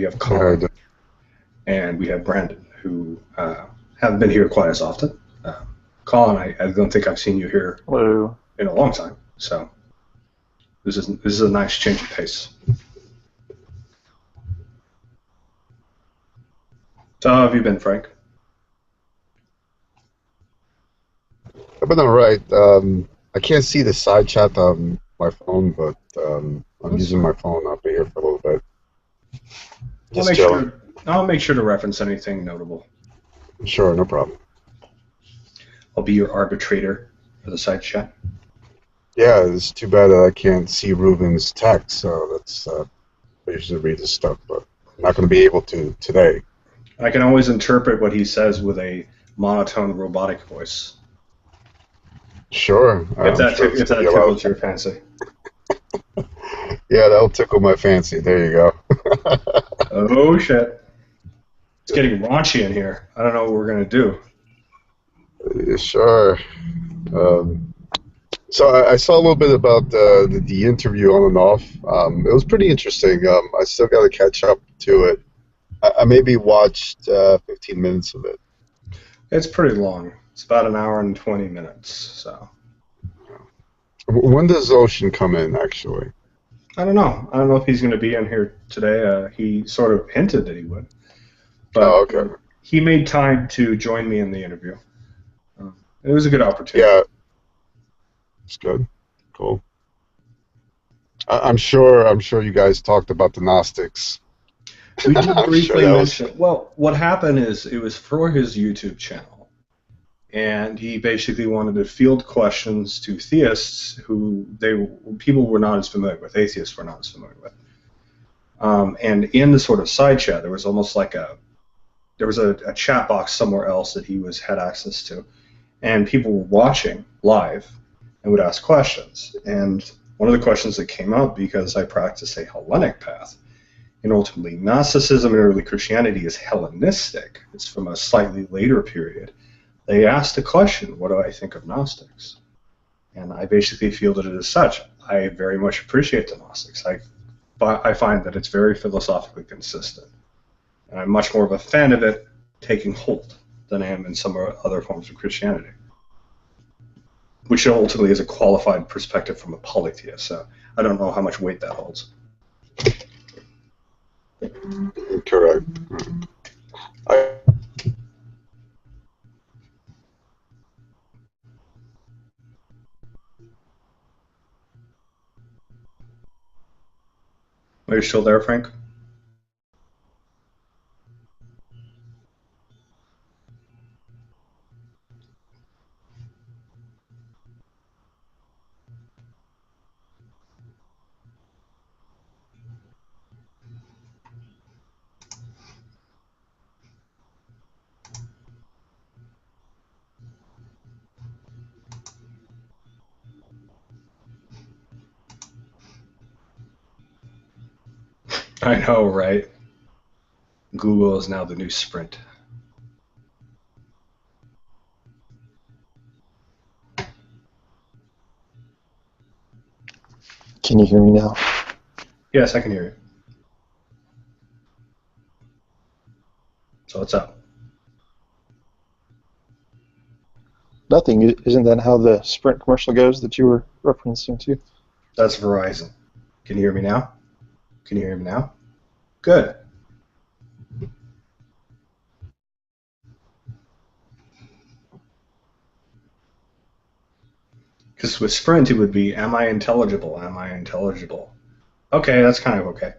We have Colin, and we have Brandon, who haven't been here quite as often. Colin, I don't think I've seen you here Hello. in a long time, so this is a nice change of pace. So how have you been, Frank? I've been alright. I can't see the side chat on my phone, but I'm using my phone. I'll be here for a little bit. I'll make sure to reference anything notable. Sure, no problem. I'll be your arbitrator for the side chat. Yeah, it's too bad that I can't see Ruben's text, so that's I usually read his stuff, but I'm not going to be able to today. I can always interpret what he says with a monotone robotic voice. Sure. If that tickles your fancy. Yeah, that'll tickle my fancy. There you go. Oh, shit. It's getting raunchy in here. I don't know what we're going to do. Sure. So I saw a little bit about the interview on and off. It was pretty interesting. I still got to catch up to it. I maybe watched 15 minutes of it. It's pretty long. It's about an hour and 20 minutes. So. When does Ocean come in, actually? I don't know. I don't know if he's going to be in here today. He sort of hinted that he would. But okay. He made time to join me in the interview. It was a good opportunity. Yeah. It's good. Cool. I'm sure you guys talked about the Gnostics. We did briefly mention. Well, what happened is it was for his YouTube channel, and he basically wanted to field questions to theists who people were not as familiar with, atheists were not as familiar with. And in the sort of side chat, there was almost like a chat box somewhere else that he had access to, and people were watching live and would ask questions. And one of the questions that came up, because I practice a Hellenic path, and ultimately Gnosticism and early Christianity is Hellenistic. It's from a slightly later period. They asked the question, what do I think of Gnostics? And I basically fielded it as such. I very much appreciate the Gnostics. I find that it's very philosophically consistent. And I'm much more of a fan of it taking hold than I am in some other forms of Christianity, which ultimately is a qualified perspective from a polytheist. So I don't know how much weight that holds. Correct. Are you still there, Frank? I know, right? Google is now the new Sprint. Can you hear me now? Yes, I can hear you. So what's up? Nothing. Isn't that how the Sprint commercial goes that you were referencing to? That's Verizon. Can you hear me now? Can you hear me now? Good. Because with Sprint, it would be, am I intelligible? Am I intelligible? Okay, that's kind of okay.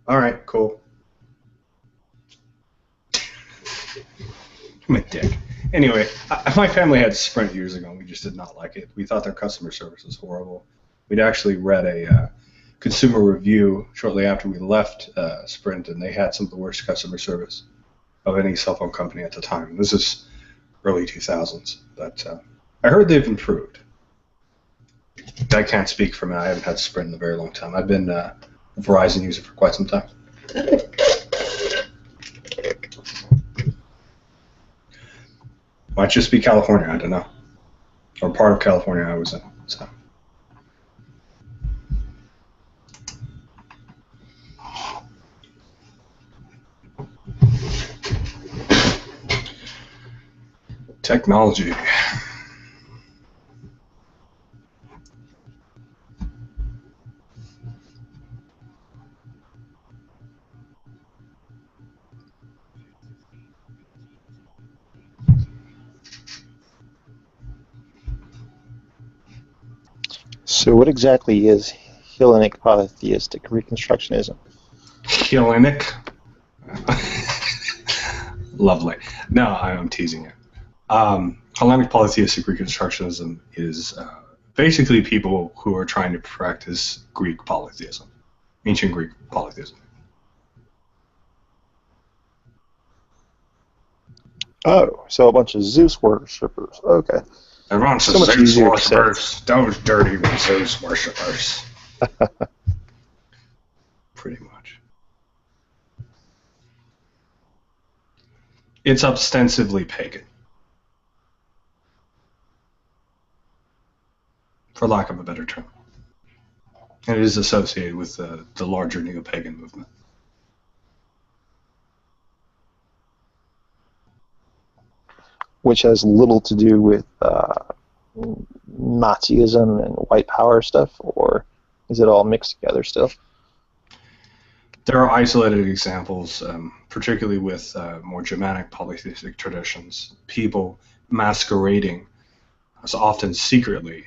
All right, cool. I'm a dick. Anyway, my family had Sprint years ago, and we just did not like it. We thought their customer service was horrible. We'd actually read a consumer review shortly after we left Sprint, and they had some of the worst customer service of any cell phone company at the time. This is early 2000s, but I heard they've improved. I can't speak for me. I haven't had Sprint in a very long time. I've been a Verizon user for quite some time. Might just be California, I don't know. Or part of California I was in. So. Technology. So what exactly is Hellenic polytheistic reconstructionism? Hellenic? Lovely. No, I'm teasing it. Hellenic polytheistic reconstructionism is basically people who are trying to practice Greek polytheism, ancient Greek polytheism. Oh, so a bunch of Zeus worshippers. Okay. Everyone's So much Zeus easier to worshippers. Those dirty Zeus worshippers. Pretty much. It's ostensibly pagan, for lack of a better term. And it is associated with the larger neo-pagan movement. Which has little to do with Nazism and white power stuff, or is it all mixed together still? There are isolated examples, particularly with more Germanic polytheistic traditions, people masquerading, as often secretly,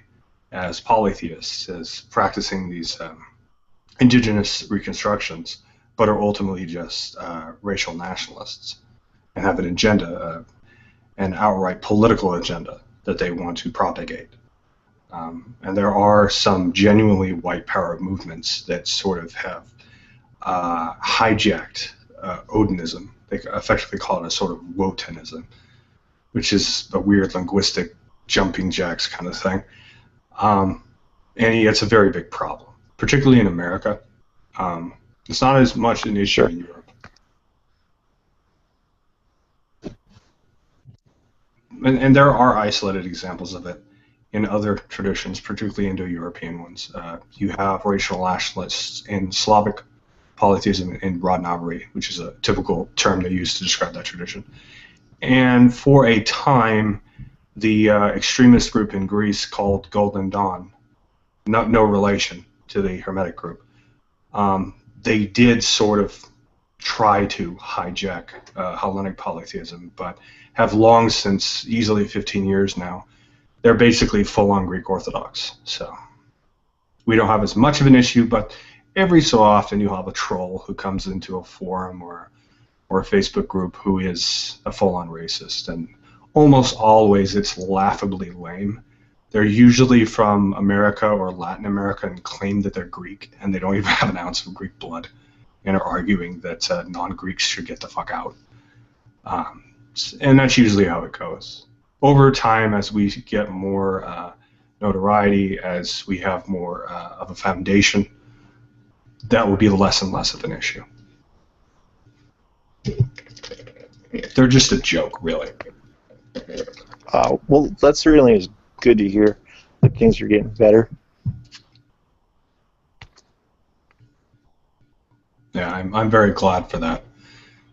as polytheists, as practicing these indigenous reconstructions, but are ultimately just racial nationalists and have an agenda, an outright political agenda that they want to propagate. And there are some genuinely white power movements that sort of have hijacked Odinism. They effectively call it a sort of Wotanism, which is a weird linguistic jumping jacks kind of thing. And it's a very big problem, particularly in America. It's not as much an issue in Europe. And there are isolated examples of it in other traditions, particularly Indo-European ones. You have racial nationalists in Slavic polytheism in Rodnavary, which is a typical term they use to describe that tradition. And for a time, the extremist group in Greece called Golden Dawn, no relation to the Hermetic group, they did sort of try to hijack Hellenic polytheism, but have long since, easily 15 years now, they're basically full-on Greek Orthodox. So we don't have as much of an issue, but every so often you'll have a troll who comes into a forum or a Facebook group who is a full-on racist, and almost always it's laughably lame. They're usually from America or Latin America and claim that they're Greek, and they don't even have an ounce of Greek blood, and are arguing that non-Greeks should get the fuck out. And that's usually how it goes. Over time, as we get more notoriety, as we have more of a foundation, that will be less and less of an issue. They're just a joke, really. Well, that certainly is good to hear that things are getting better. Yeah, I'm very glad for that,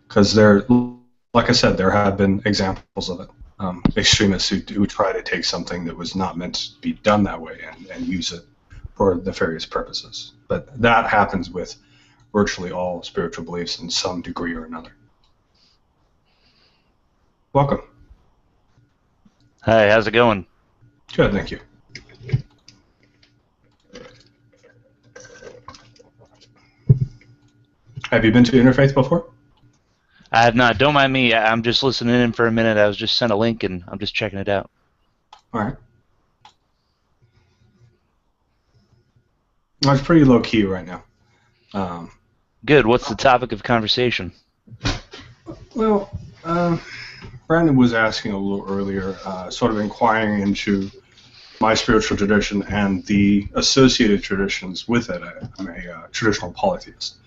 because there, like I said, there have been examples of it. Extremists who try to take something that was not meant to be done that way and use it for nefarious purposes. But that happens with virtually all spiritual beliefs in some degree or another. Welcome. Hi, how's it going? Good, thank you. Have you been to Interfaith before? I have not. Don't mind me. I'm just listening in for a minute. I was just sent a link, and I'm just checking it out. All right. It's pretty low key right now. Good. What's the topic of conversation? Well, Brandon was asking a little earlier, sort of inquiring into my spiritual tradition and the associated traditions with it. I'm a traditional polytheist.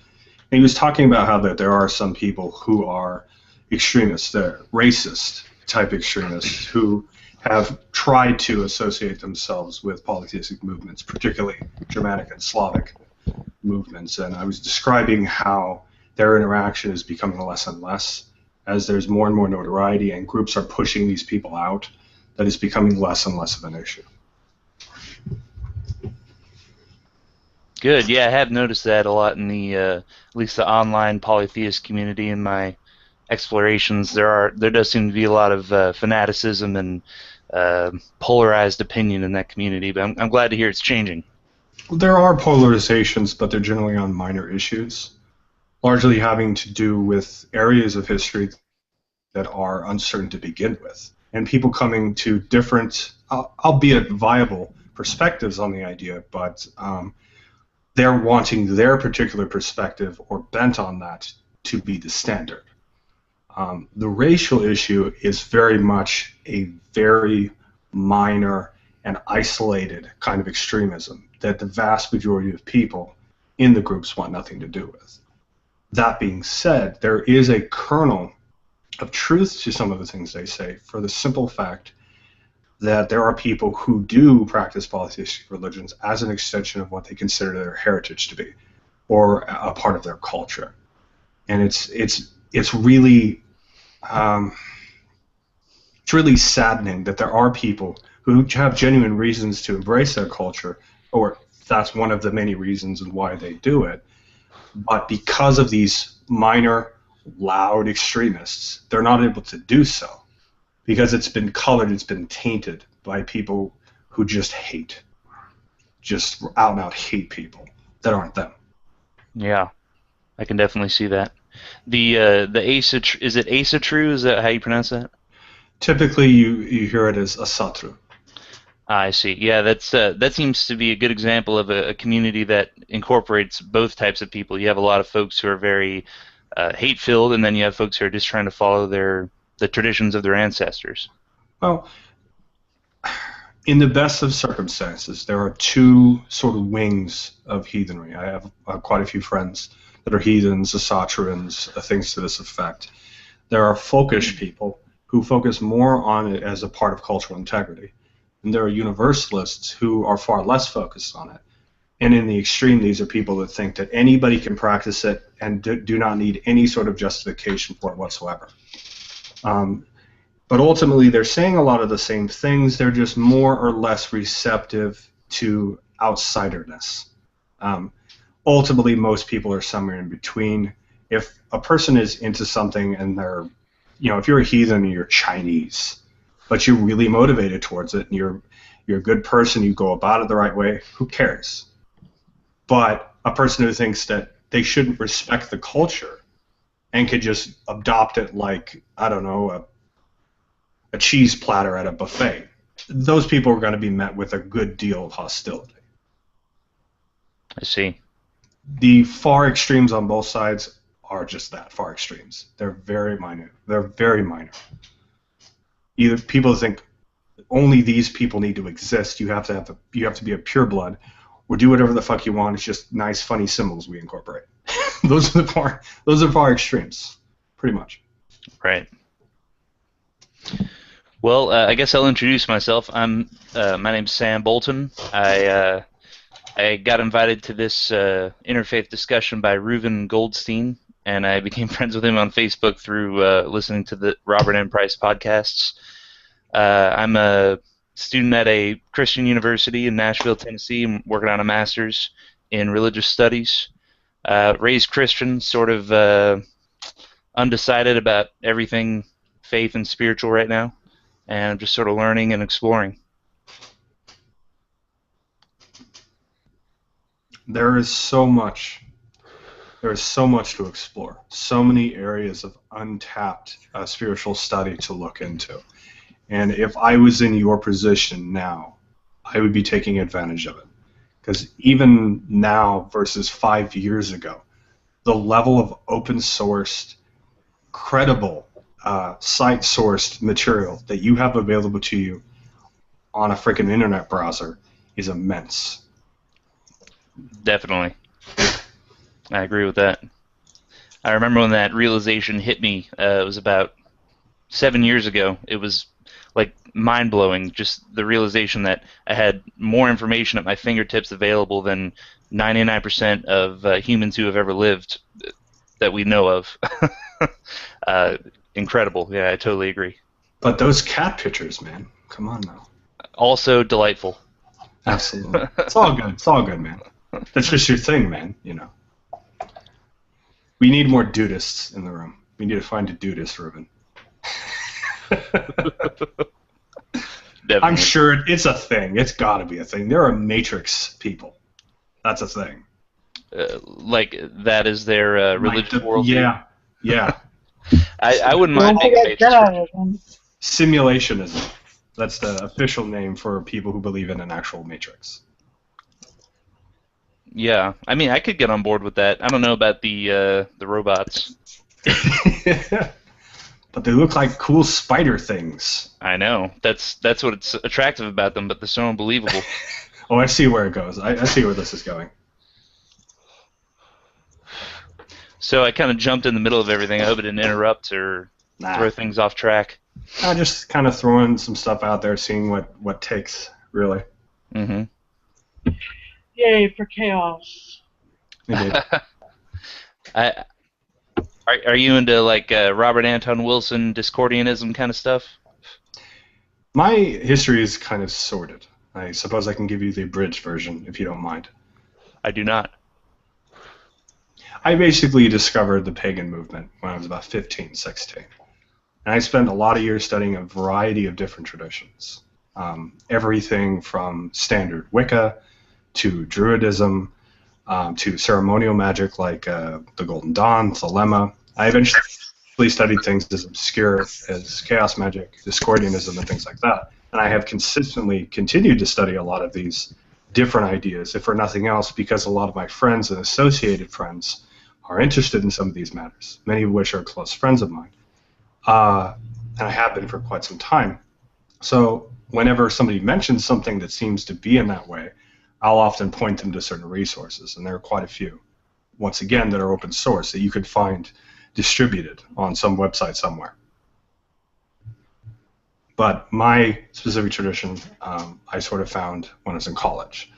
And he was talking about how that there are some people who are extremists, they're racist type extremists who have tried to associate themselves with polytheistic movements, particularly Germanic and Slavic movements. And I was describing how their interaction is becoming less and less, as there's more and more notoriety and groups are pushing these people out, that it's becoming less and less of an issue. Good. Yeah, I have noticed that a lot in the at least the online polytheist community. In my explorations, there does seem to be a lot of fanaticism and polarized opinion in that community. But I'm glad to hear it's changing. There are polarizations, but they're generally on minor issues, largely having to do with areas of history that are uncertain to begin with, and people coming to different, albeit viable, perspectives on the idea, but they're wanting their particular perspective or bent on that to be the standard. The racial issue is very much a very minor and isolated kind of extremism that the vast majority of people in the groups want nothing to do with. That being said, there is a kernel of truth to some of the things they say, for the simple fact that there are people who do practice polytheistic religions as an extension of what they consider their heritage to be, or a part of their culture. And it's really saddening that there are people who have genuine reasons to embrace their culture, or that's one of the many reasons why they do it. But because of these minor, loud extremists, they're not able to do so because it's been colored, it's been tainted by people who just hate, just out and out hate people that aren't them. Yeah, I can definitely see that. The Asatru, is it Asatru? Is that how you pronounce that? Typically, you hear it as Asatru. I see. Yeah, that seems to be a good example of a community that incorporates both types of people. You have a lot of folks who are very hate-filled, and then you have folks who are just trying to follow the traditions of their ancestors. Well, in the best of circumstances, there are two sort of wings of heathenry. I have quite a few friends that are heathens, Asatruans, things to this effect. There are folkish people who focus more on it as a part of cultural integrity. And there are universalists who are far less focused on it. And in the extreme, these are people that think that anybody can practice it and do not need any sort of justification for it whatsoever. But ultimately, they're saying a lot of the same things. They're just more or less receptive to outsiderness. Ultimately, most people are somewhere in between. If a person is into something and they're, if you're a heathen and you're Chinese, but you're really motivated towards it and you're a good person, you go about it the right way, who cares? But a person who thinks that they shouldn't respect the culture and could just adopt it like, I don't know, a cheese platter at a buffet, those people are going to be met with a good deal of hostility. I see. The far extremes on both sides are just that, far extremes. They're very minor. They're very minor. Either people think only these people need to exist. You have to be a pureblood, or do whatever the fuck you want. It's just nice, funny symbols we incorporate. Those are far extremes, pretty much. Right. Well, I guess I'll introduce myself. My name's Sam Bolton. I got invited to this interfaith discussion by Reuven Goldstein, and I became friends with him on Facebook through listening to the Robert M. Price podcasts. I'm a student at a Christian university in Nashville, Tennessee. I'm working on a master's in religious studies. Raised Christian, sort of undecided about everything faith and spiritual right now, and I'm just sort of learning and exploring. There is so much to explore. So many areas of untapped spiritual study to look into. And if I was in your position now, I would be taking advantage of it. Because even now versus 5 years ago, the level of open-sourced, credible, site-sourced material that you have available to you on a freaking internet browser is immense. Definitely. I agree with that. I remember when that realization hit me. It was about 7 years ago. It was like mind-blowing, just the realization that I had more information at my fingertips available than 99% of humans who have ever lived that we know of. incredible. Yeah, I totally agree. But those cat pictures, man, come on now. Also delightful. Absolutely. It's all good. It's all good, man. That's just your thing, man, you know. We need more dudists in the room. We need to find a dudist, Ruben. I'm sure it's a thing. It's got to be a thing. There are Matrix people. That's a thing. Like that is their religious worldview. Yeah. I wouldn't mind being a Matrix. Simulationism. That's the official name for people who believe in an actual Matrix. Yeah, I mean, I could get on board with that. I don't know about the robots. But they look like cool spider things. I know. That's what's attractive about them, but they're so unbelievable. Oh, I see where it goes. I see where this is going. So I kind of jumped in the middle of everything. I hope it didn't interrupt or throw things off track. I'm just kind of throwing some stuff out there, seeing what takes, really. Mm-hmm. Yay for chaos. Are you into like Robert Anton Wilson Discordianism kind of stuff? My history is kind of sordid. I suppose I can give you the abridged version if you don't mind. I do not. I basically discovered the pagan movement when I was about 15, 16. And I spent a lot of years studying a variety of different traditions. Everything from standard Wicca to Druidism to ceremonial magic like the Golden Dawn, Thelema. I eventually studied things as obscure as chaos magic, Discordianism, and things like that. And I have consistently continued to study a lot of these different ideas, if for nothing else, because a lot of my friends and associated friends are interested in some of these matters, many of which are close friends of mine. And I have been for quite some time. So whenever somebody mentions something that seems to be in that way, I'll often point them to certain resources, and there are quite a few, once again, that are open source that you could find distributed on some website somewhere. But my specific tradition, I sort of found when I was in college.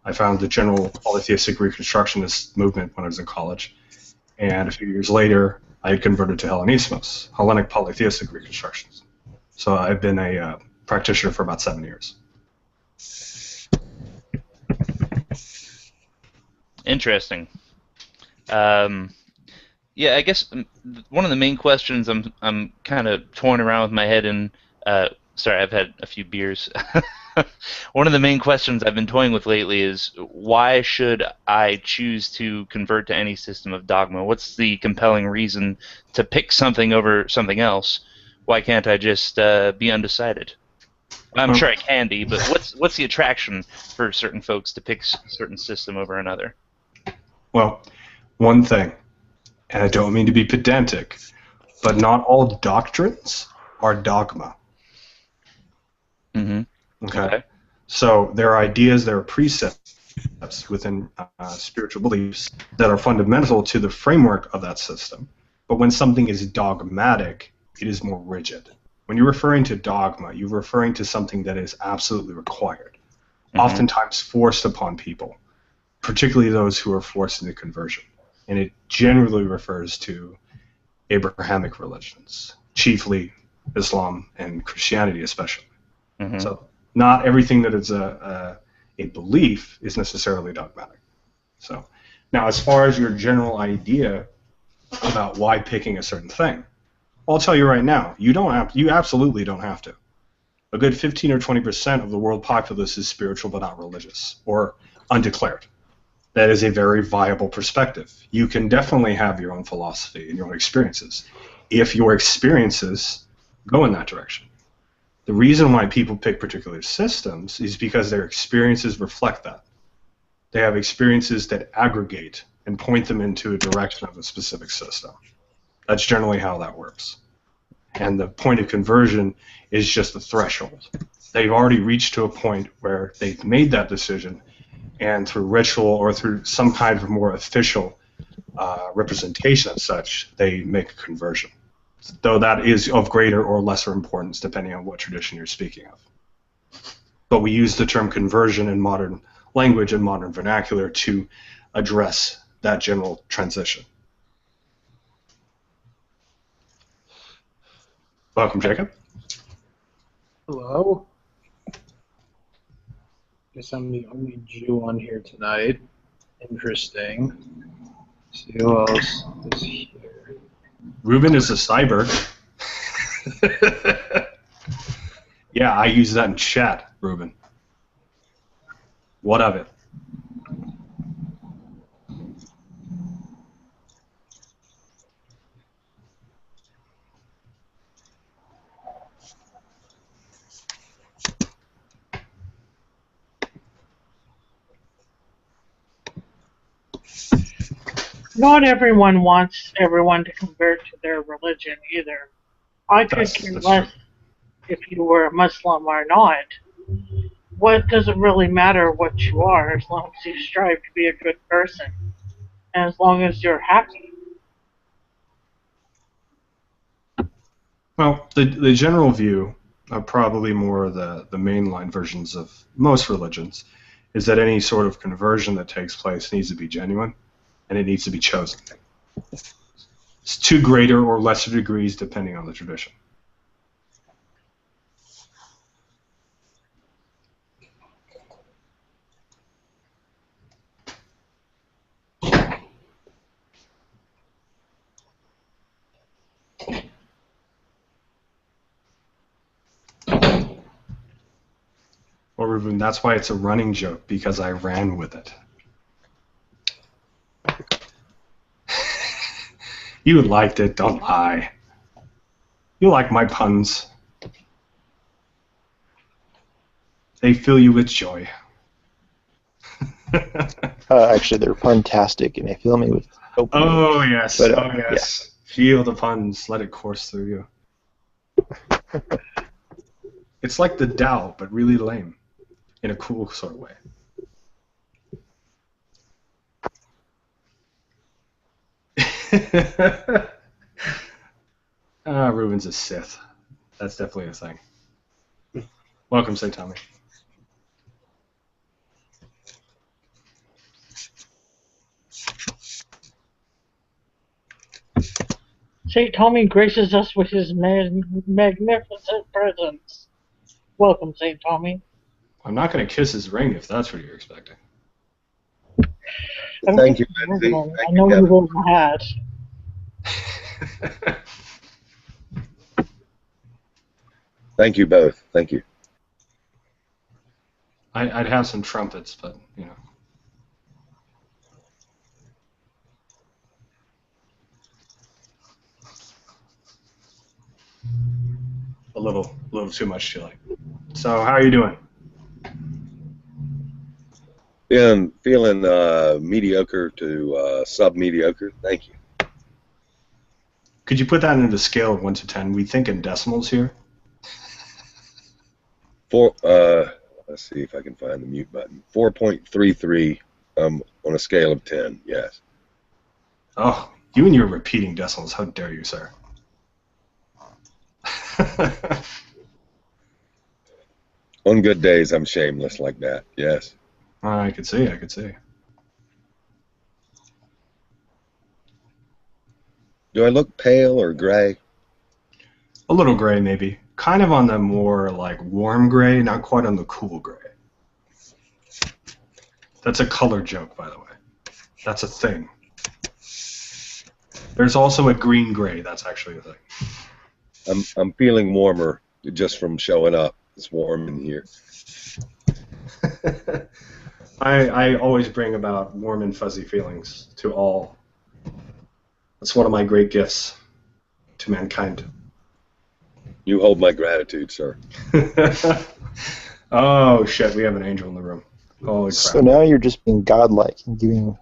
I found the general polytheistic Reconstructionist movement when I was in college, and a few years later, I had converted to Hellenismos, Hellenic polytheistic Reconstructionism. So I've been a practitioner for about 7 years. Interesting. Yeah, I guess one of the main questions I'm kind of toying around with my head in. Sorry, I've had a few beers. One of the main questions I've been toying with lately is why should I choose to convert to any system of dogma? What's the compelling reason to pick something over something else? Why can't I just be undecided? I'm sure I can be, but what's the attraction for certain folks to pick a certain system over another? Well, one thing, and I don't mean to be pedantic, but not all doctrines are dogma. Mm-hmm. Okay. So there are ideas, there are precepts within spiritual beliefs that are fundamental to the framework of that system. But when something is dogmatic, it is more rigid. When you're referring to dogma, you're referring to something that is absolutely required, oftentimes forced upon people, particularly those who are forced into conversion. And it generally refers to Abrahamic religions, chiefly Islam and Christianity especially. Mm-hmm. So not everything that is a belief is necessarily dogmatic. So now, as far as your general idea about why picking a certain thing, I'll tell you right now, you absolutely don't have to. A good 15 or 20% of the world populace is spiritual but not religious or undeclared. That is a very viable perspective. You can definitely have your own philosophy and your own experiences if your experiences go in that direction. The reason why people pick particular systems is because their experiences reflect that. They have experiences that aggregate and point them into a direction of a specific system. That's generally how that works. And the point of conversion is just the threshold. They've already reached to a point where they've made that decision, and through ritual or through some kind of more official representation of such, they make a conversion. Though that is of greater or lesser importance depending on what tradition you're speaking of. But we use the term conversion in modern language and modern vernacular to address that general transition. Welcome, Jacob. Hello. Guess I'm the only Jew on here tonight. Interesting. Let's see who else is here. Ruben is a cyber. Yeah, I use that in chat, Ruben. What of it? Not everyone wants everyone to convert to their religion either. I could care less if you were a Muslim or not. What does it really matter what you are as long as you strive to be a good person and as long as you're happy? Well, the general view of probably more the mainline versions of most religions is that any sort of conversion that takes place needs to be genuine and it needs to be chosen. It's to greater or lesser degrees depending on the tradition. Well, Ruben, that's why it's a running joke, because I ran with it. You liked it, don't lie. You like my puns. They fill you with joy. Actually, they're puntastic, and they fill me with hope. Oh, yes. But, oh, yes. Yeah. Feel the puns. Let it course through you. It's like the Tao, but really lame. In a cool sort of way. Ruben's a Sith. That's definitely a thing. Welcome, St. Tommy. St. Tommy graces us with his magnificent presence. Welcome, St. Tommy. I'm not going to kiss his ring if that's what you're expecting. Thank you, Lindsay. I know you wear my hat. Thank you both. Thank you. I'd have some trumpets, but, you know. A little too much chili. So, how are you doing? Feeling mediocre to sub-mediocre. Thank you. Could you put that into a scale of 1 to 10? We think in decimals here. Let's see if I can find the mute button. 4.33 on a scale of 10, yes. Oh, you and your repeating decimals. How dare you, sir? On good days, I'm shameless like that, yes. I could see, I could see. Do I look pale or gray? A little gray, maybe. Kind of on the more, like, warm gray, not quite on the cool gray. That's a color joke, by the way. That's a thing. There's also a green gray. That's actually a thing. I'm feeling warmer just from showing up. It's warm in here. I always bring about warm and fuzzy feelings to all. That's one of my great gifts to mankind. You hold my gratitude, sir. Oh, shit, we have an angel in the room. Holy crap. So now you're just being godlike and giving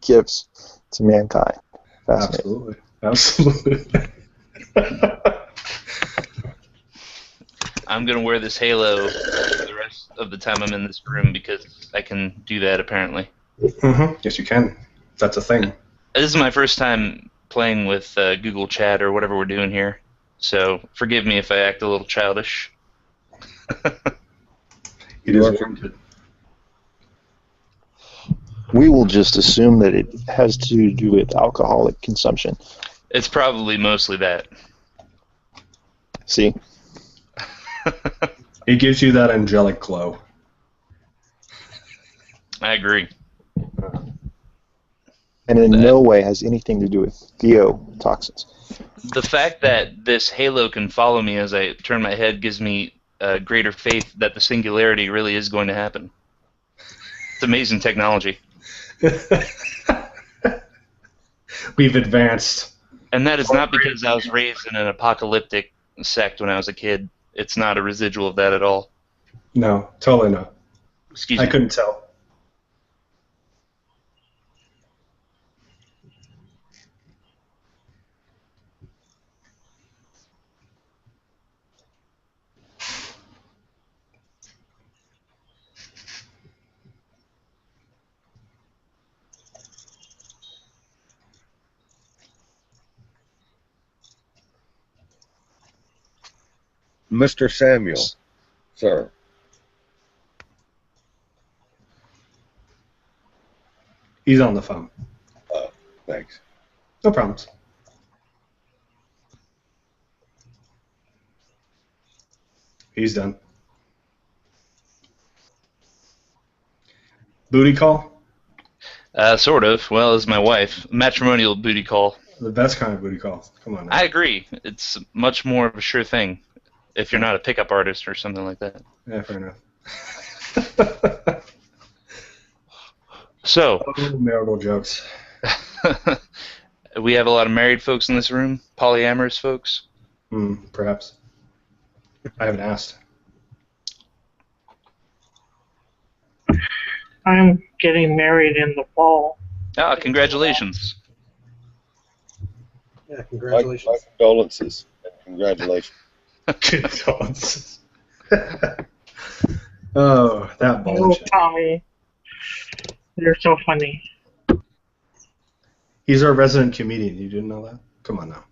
gifts to mankind. Absolutely. Absolutely. I'm going to wear this halo for the rest of the time I'm in this room because I can do that, apparently. Mm-hmm. Yes, you can. That's a thing. This is my first time playing with Google Chat or whatever we're doing here, so forgive me if I act a little childish. It is warranted. We will just assume that it has to do with alcoholic consumption. It's probably mostly that. See? It gives you that angelic glow. I agree. And in no way has anything to do with theotoxins. The fact that this halo can follow me as I turn my head gives me greater faith that the singularity really is going to happen. It's amazing technology. We've advanced. And that is not because I was raised in an apocalyptic sect when I was a kid. It's not a residual of that at all. No, totally not. Excuse me. I couldn't tell. Mr. Samuel, sir. He's on the phone. Thanks. No problems. He's done. Booty call? Sort of. Well, as my wife. Matrimonial booty call. The best kind of booty call. Come on now. I agree. It's much more of a sure thing if you're not a pickup artist or something like that. Yeah, fair enough. So, marital jokes. we have a lot of married folks in this room, polyamorous folks. Perhaps. I haven't asked. I'm getting married in the fall. Ah, congratulations. Yeah, congratulations. My condolences. Congratulations. Condolences. Oh, that Oh, bullshit. Tommy. You're so funny. He's our resident comedian. You didn't know that? Come on now.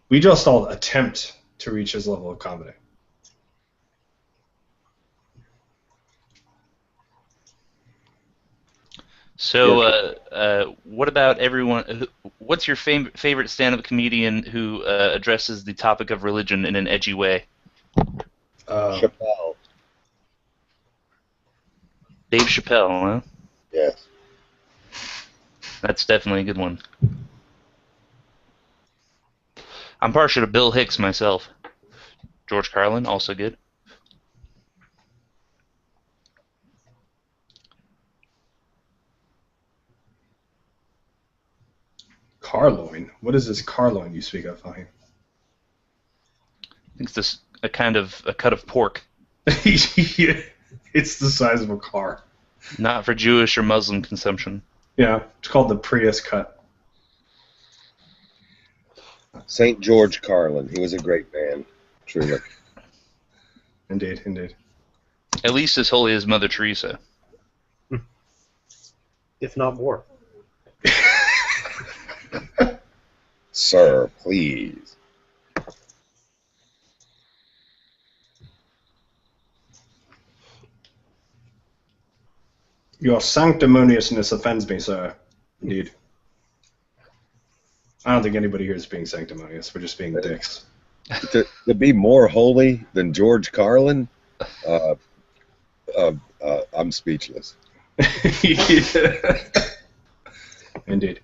We just all attempt to reach his level of comedy. So, what about everyone? What's your favorite stand-up comedian who addresses the topic of religion in an edgy way? Chappelle. Dave Chappelle, huh? Yes. That's definitely a good one. I'm partial to Bill Hicks myself. George Carlin, also good. Carloin? What is this carloin you speak of, Fahim? I think it's a cut of pork. It's the size of a car. Not for Jewish or Muslim consumption. Yeah, it's called the Prius cut. St. George Carlin. He was a great man, truly. Indeed, indeed. At least as holy as Mother Teresa. If not more. Sir, please. Your sanctimoniousness offends me, sir. Indeed. I don't think anybody here is being sanctimonious. We're just being dicks. To be more holy than George Carlin, I'm speechless. Indeed.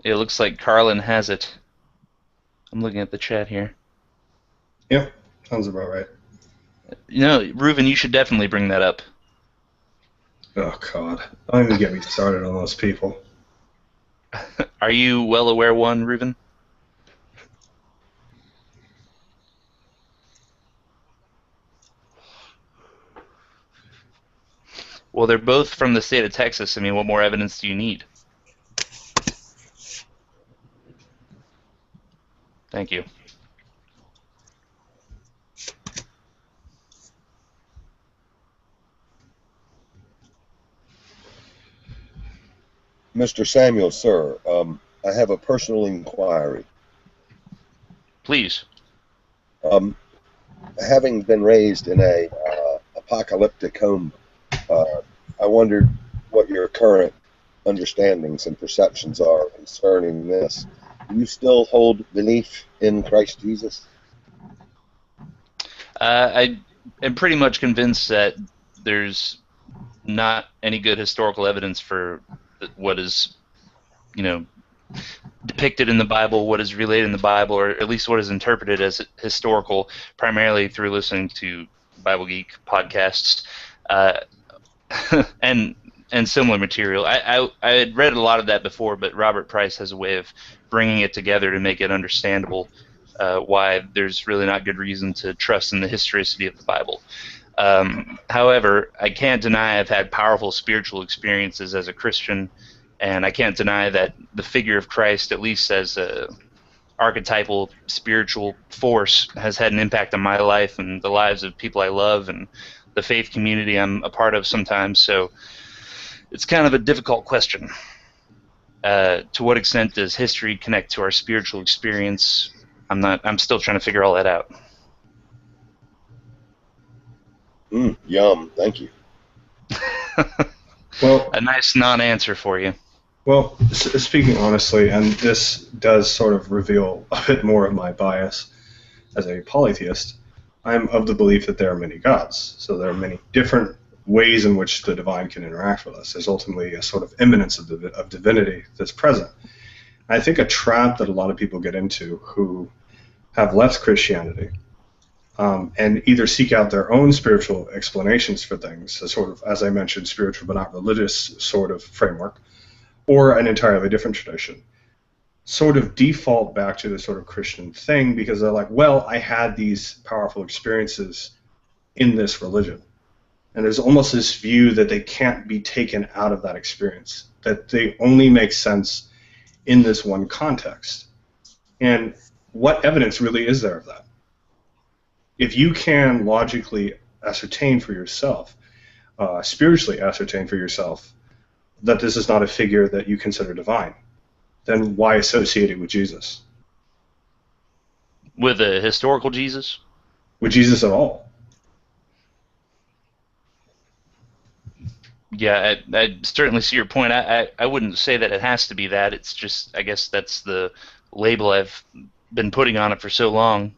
It looks like Carlin has it. I'm looking at the chat here. Yep, sounds about right. You know, Reuven, you should definitely bring that up. Oh, God. Don't even get me started on those people. Are you well aware one, Reuven? Well, they're both from the state of Texas. I mean, what more evidence do you need? Thank you. Mr. Samuel, sir, I have a personal inquiry. Please. Having been raised in a apocalyptic home, I wondered what your current understandings and perceptions are concerning this. Do you still hold belief in Christ Jesus? I am pretty much convinced that there's not any good historical evidence for what is, depicted in the Bible, what is related in the Bible, or at least what is interpreted as historical, primarily through listening to Bible Geek podcasts and similar material. I had read a lot of that before, but Robert Price has a way of bringing it together to make it understandable why there's really not good reason to trust in the historicity of the Bible. However, I can't deny I've had powerful spiritual experiences as a Christian, and I can't deny that the figure of Christ, at least as a archetypal spiritual force, has had an impact on my life and the lives of people I love and the faith community I'm a part of sometimes. So it's kind of a difficult question. To what extent does history connect to our spiritual experience? I'm still trying to figure all that out. Yum, thank you. Well, a nice non-answer for you. Well, speaking honestly, and this does sort of reveal a bit more of my bias as a polytheist, I'm of the belief that there are many gods. So there are many different ways in which the divine can interact with us. There's ultimately a sort of immanence of divinity that's present. I think a trap that a lot of people get into who have left Christianity and either seek out their own spiritual explanations for things, a sort of, as I mentioned, spiritual but not religious sort of framework, or an entirely different tradition, sort of default back to the sort of Christian thing because they're like, well, I had these powerful experiences in this religion. And there's almost this view that they can't be taken out of that experience, that they only make sense in this one context. And what evidence really is there of that? If you can logically ascertain for yourself, spiritually ascertain for yourself, that this is not a figure that you consider divine, then why associate it with Jesus? With a historical Jesus? With Jesus at all? Yeah, I certainly see your point. I wouldn't say that it has to be that. It's just, I guess that's the label I've been putting on it for so long,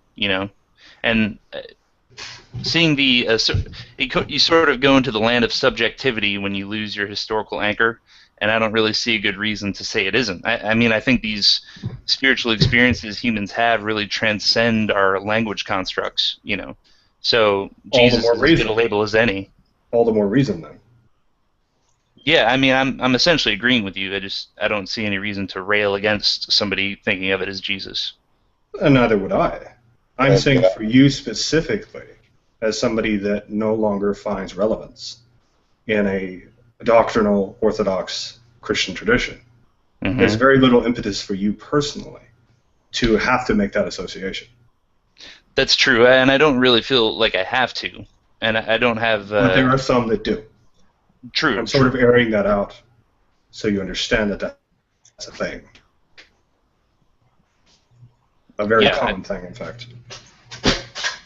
And seeing you sort of go into the land of subjectivity when you lose your historical anchor, and I don't really see a good reason to say it isn't. I mean, I think these spiritual experiences humans have really transcend our language constructs, So Jesus is as good a label as any. All the more reason, then. Yeah, I mean, I'm essentially agreeing with you. I don't see any reason to rail against somebody thinking of it as Jesus. And neither would I. I'm saying for you specifically, as somebody that no longer finds relevance in a doctrinal Orthodox Christian tradition, there's very little impetus for you personally to have to make that association. That's true, and I don't really feel like I have to, and I don't have... But there are some that do. True. I'm sort of airing that out so you understand that that's a thing. A very common thing, in fact.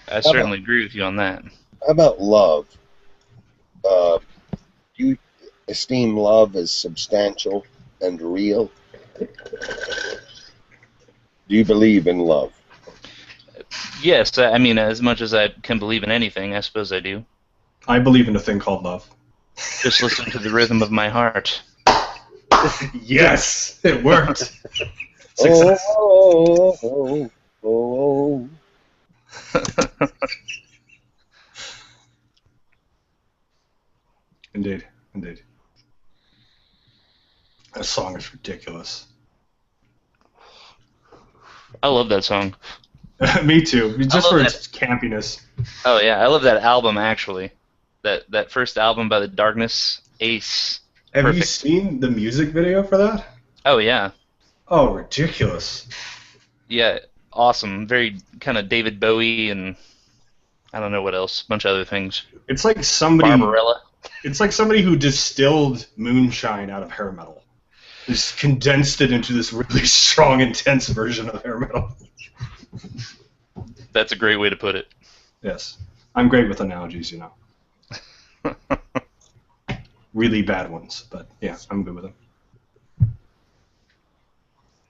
I certainly agree with you on that. How about love? Do you esteem love as substantial and real? Do you believe in love? Yes, I mean, as much as I can believe in anything, I suppose I do. I believe in a thing called love. Just listen to the rhythm of my heart. Yes, it worked. Success. Oh. Indeed. That song is ridiculous. I love that song. Me too. Just for its campiness. Oh yeah, I love that album actually. That first album by The Darkness, Ace. Have you seen the music video for that? Oh yeah. Oh, ridiculous. Yeah, awesome. Very kind of David Bowie and I don't know what else, a bunch of other things. It's like somebody Barbarella. It's like somebody who distilled moonshine out of hair metal. just condensed it into this really strong, intense version of hair metal. That's a great way to put it. Yes. I'm great with analogies, you know. Really bad ones, but yeah, I'm good with them.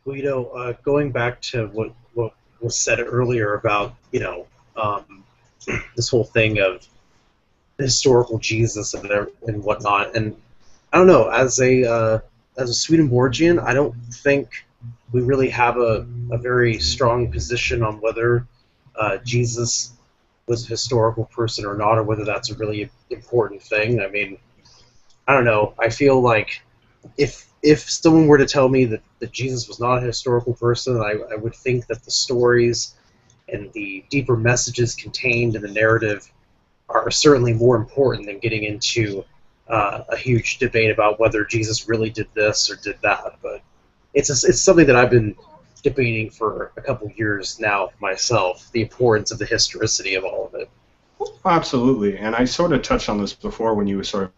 Well, you know, going back to what was said earlier about, you know, this whole thing of historical Jesus and whatnot, and I don't know, as a Swedenborgian, I don't think we really have a very strong position on whether Jesus was a historical person or not, or whether that's a really important thing. I mean, I don't know. I feel like if someone were to tell me that Jesus was not a historical person, I would think that the stories and the deeper messages contained in the narrative are certainly more important than getting into a huge debate about whether Jesus really did this or did that. But it's something that I've been debating for a couple years now myself, the importance of the historicity of all of it. Absolutely, and I sort of touched on this before when you were sort of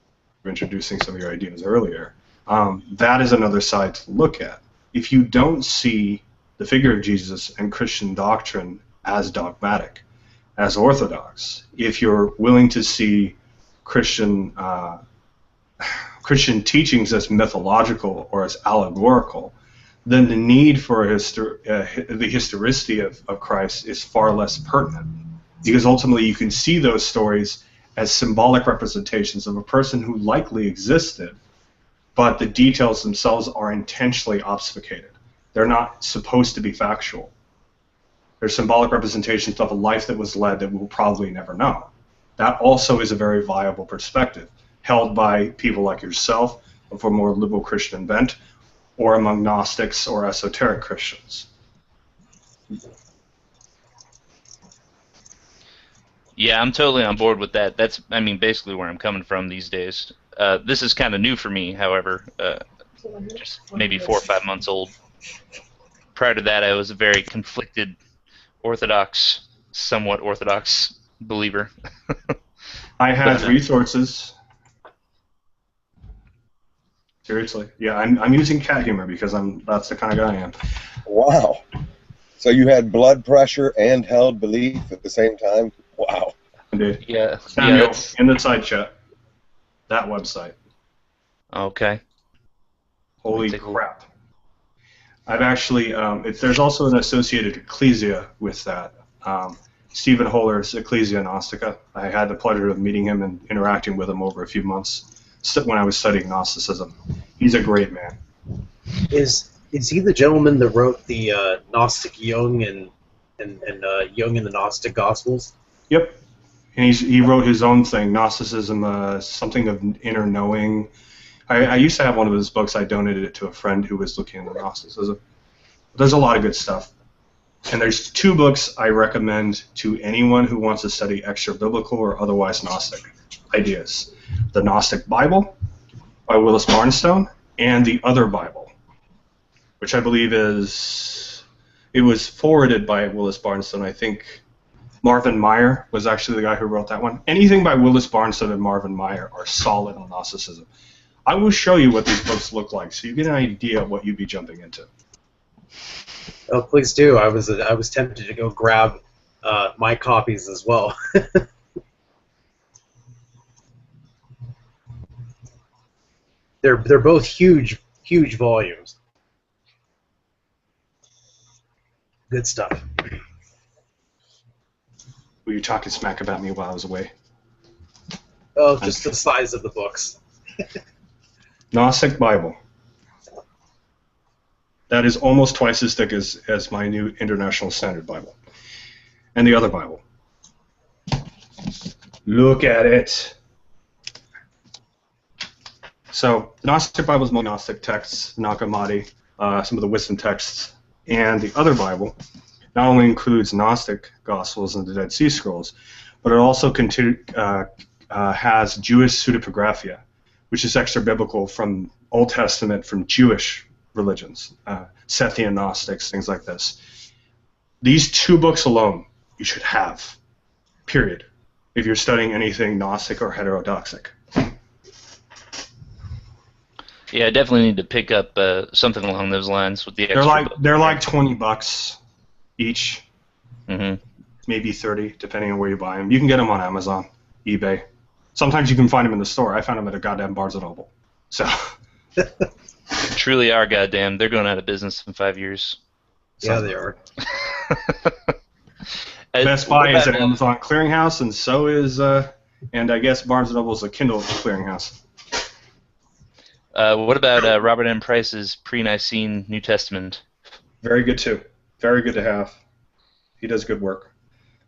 introducing some of your ideas earlier. That is another side to look at. If you don't see the figure of Jesus and Christian doctrine as dogmatic, as orthodox, if you're willing to see Christian teachings as mythological or as allegorical, then the need for the historicity of Christ is far less pertinent, because ultimately you can see those stories as symbolic representations of a person who likely existed, but the details themselves are intentionally obfuscated. They're not supposed to be factual. They're symbolic representations of a life that was led that we'll probably never know. That also is a very viable perspective, held by people like yourself, of a more liberal Christian bent, or among Gnostics or esoteric Christians. Yeah, I'm totally on board with that. That's, I mean, basically where I'm coming from these days. This is kind of new for me, however, just maybe 4 or 5 months old. Prior to that, I was a very conflicted Orthodox, somewhat Orthodox believer. I had resources. Seriously, yeah, I'm using cat humor because that's the kind of guy I am. Wow. So you had blood pressure and held belief at the same time? Wow. Indeed. Yeah. Samuel, Yeah, in the side chat, that website. okay. Holy crap. I've actually, there's also an associated ecclesia with that. Stephen Holler's Ecclesia Gnostica. I had the pleasure of meeting him and interacting with him over a few months when I was studying Gnosticism. He's a great man. Is he the gentleman that wrote the Gnostic Jung and Jung and the Gnostic Gospels? Yep. And he wrote his own thing, Gnosticism, something of inner knowing. I used to have one of his books. I donated it to a friend who was looking into Gnosticism. There's a lot of good stuff. And there's 2 books I recommend to anyone who wants to study extra-biblical or otherwise Gnostic ideas. The Gnostic Bible by Willis Barnstone and the Other Bible, which I believe it was forwarded by Willis Barnstone. I think Marvin Meyer was actually the guy who wrote that one. Anything by Willis Barnstone and Marvin Meyer are solid on Gnosticism. I will show you what these books look like so you get an idea of what you'd be jumping into. Oh, please do. I was tempted to go grab my copies as well. They're both huge volumes. Good stuff. Were you talking smack about me while I was away? Oh, just the size of the books. Gnostic Bible. That is almost twice as thick as my new International Standard Bible. And the Other Bible. Look at it. So, Gnostic Bible is Gnostic texts, Nag Hammadi, some of the wisdom texts, and the Other Bible not only includes Gnostic Gospels and the Dead Sea Scrolls, but it also has Jewish pseudepigraphia, which is extra-biblical from Old Testament, from Jewish religions, Sethian Gnostics, things like this. These 2 books alone you should have, period, if you're studying anything Gnostic or heterodoxic. Yeah, I definitely need to pick up something along those lines with the extra. They're like $20 each, Mm-hmm. maybe 30, depending on where you buy them. You can get them on Amazon, eBay. Sometimes you can find them in the store. I found them at a goddamn Barnes and Noble. So. Truly are goddamn. They're going out of business in 5 years. Yeah, they are. Best Buy is an Amazon clearinghouse, and so is, and I guess Barnes and Noble is a Kindle clearinghouse. What about Robert M. Price's pre-Nicene New Testament? Very good too. Very good to have. He does good work.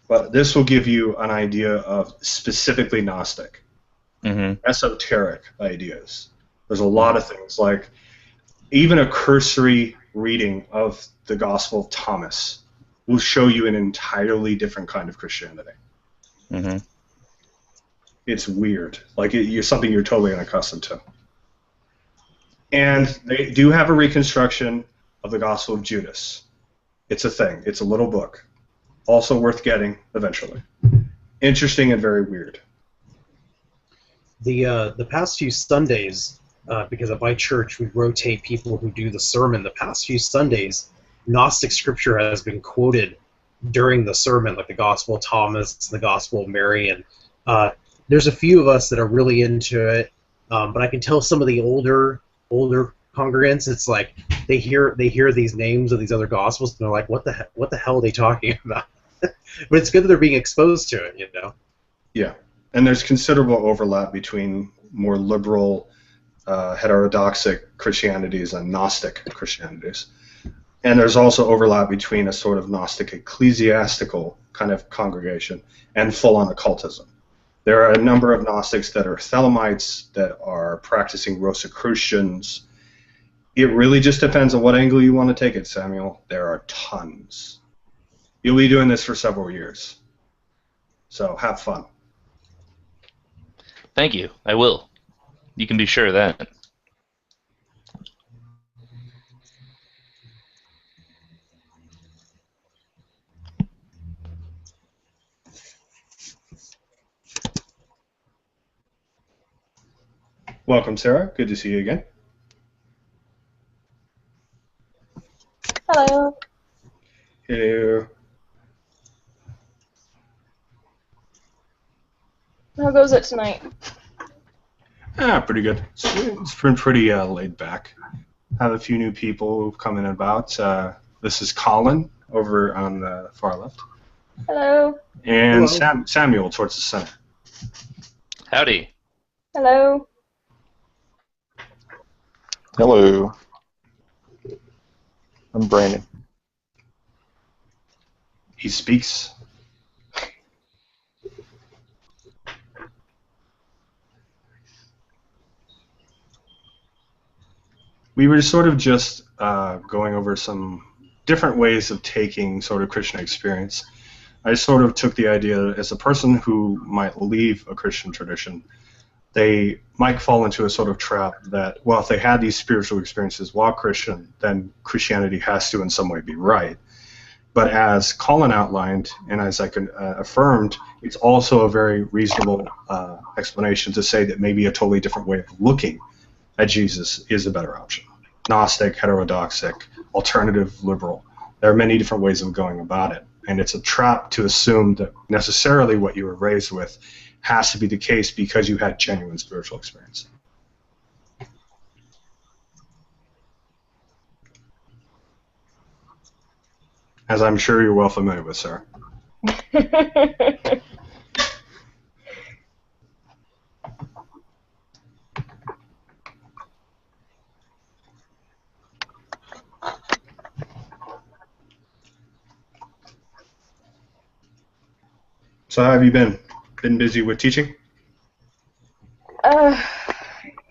But this will give you an idea of specifically Gnostic, esoteric ideas. There's a lot of things, like even a cursory reading of the Gospel of Thomas will show you an entirely different kind of Christianity. Mm-hmm. It's weird. Like you're something you're totally unaccustomed to. And they do have a reconstruction of the Gospel of Judas. It's a thing. It's a little book. Also worth getting eventually. Interesting and very weird. The past few Sundays, because at my church we rotate people who do the sermon, the past few Sundays, Gnostic scripture has been quoted during the sermon, like the Gospel of Thomas, the Gospel of Mary, and there's a few of us that are really into it, but I can tell some of the older congregants, it's like they hear these names of these other Gospels, and they're like, what the hell are they talking about? But it's good that they're being exposed to it, you know? Yeah, and there's considerable overlap between more liberal, heterodoxic Christianities and Gnostic Christianities. And there's also overlap between a sort of Gnostic ecclesiastical kind of congregation and full-on occultism. There are a number of Gnostics that are Thelemites, that are practicing Rosicrucians. It really just depends on what angle you want to take it, Samuel. There are tons. You'll be doing this for several years. So have fun. Thank you. I will. You can be sure of that. Welcome, Sarah. Good to see you again. Hello. Hello. How goes it tonight? Pretty good. It's been pretty laid back. Have a few new people who've come in and about. This is Colin over on the far left. Hello. And Hello. Samuel towards the center. Howdy. Hello. Hello. I'm Brandon. He speaks. We were sort of just going over some different ways of taking sort of Christian experience. I sort of took the idea that as a person who might leave a Christian tradition, they might fall into a sort of trap that, well, if they had these spiritual experiences while Christian, then Christianity has to in some way be right. But as Colin outlined, and as I affirmed, it's also a very reasonable explanation to say that maybe a totally different way of looking at Jesus is a better option. Gnostic, heterodoxic, alternative, liberal. There are many different ways of going about it. And it's a trap to assume that necessarily what you were raised with has to be the case because you had genuine spiritual experience. As I'm sure you're well familiar with, sir. So how have you been? Been busy with teaching?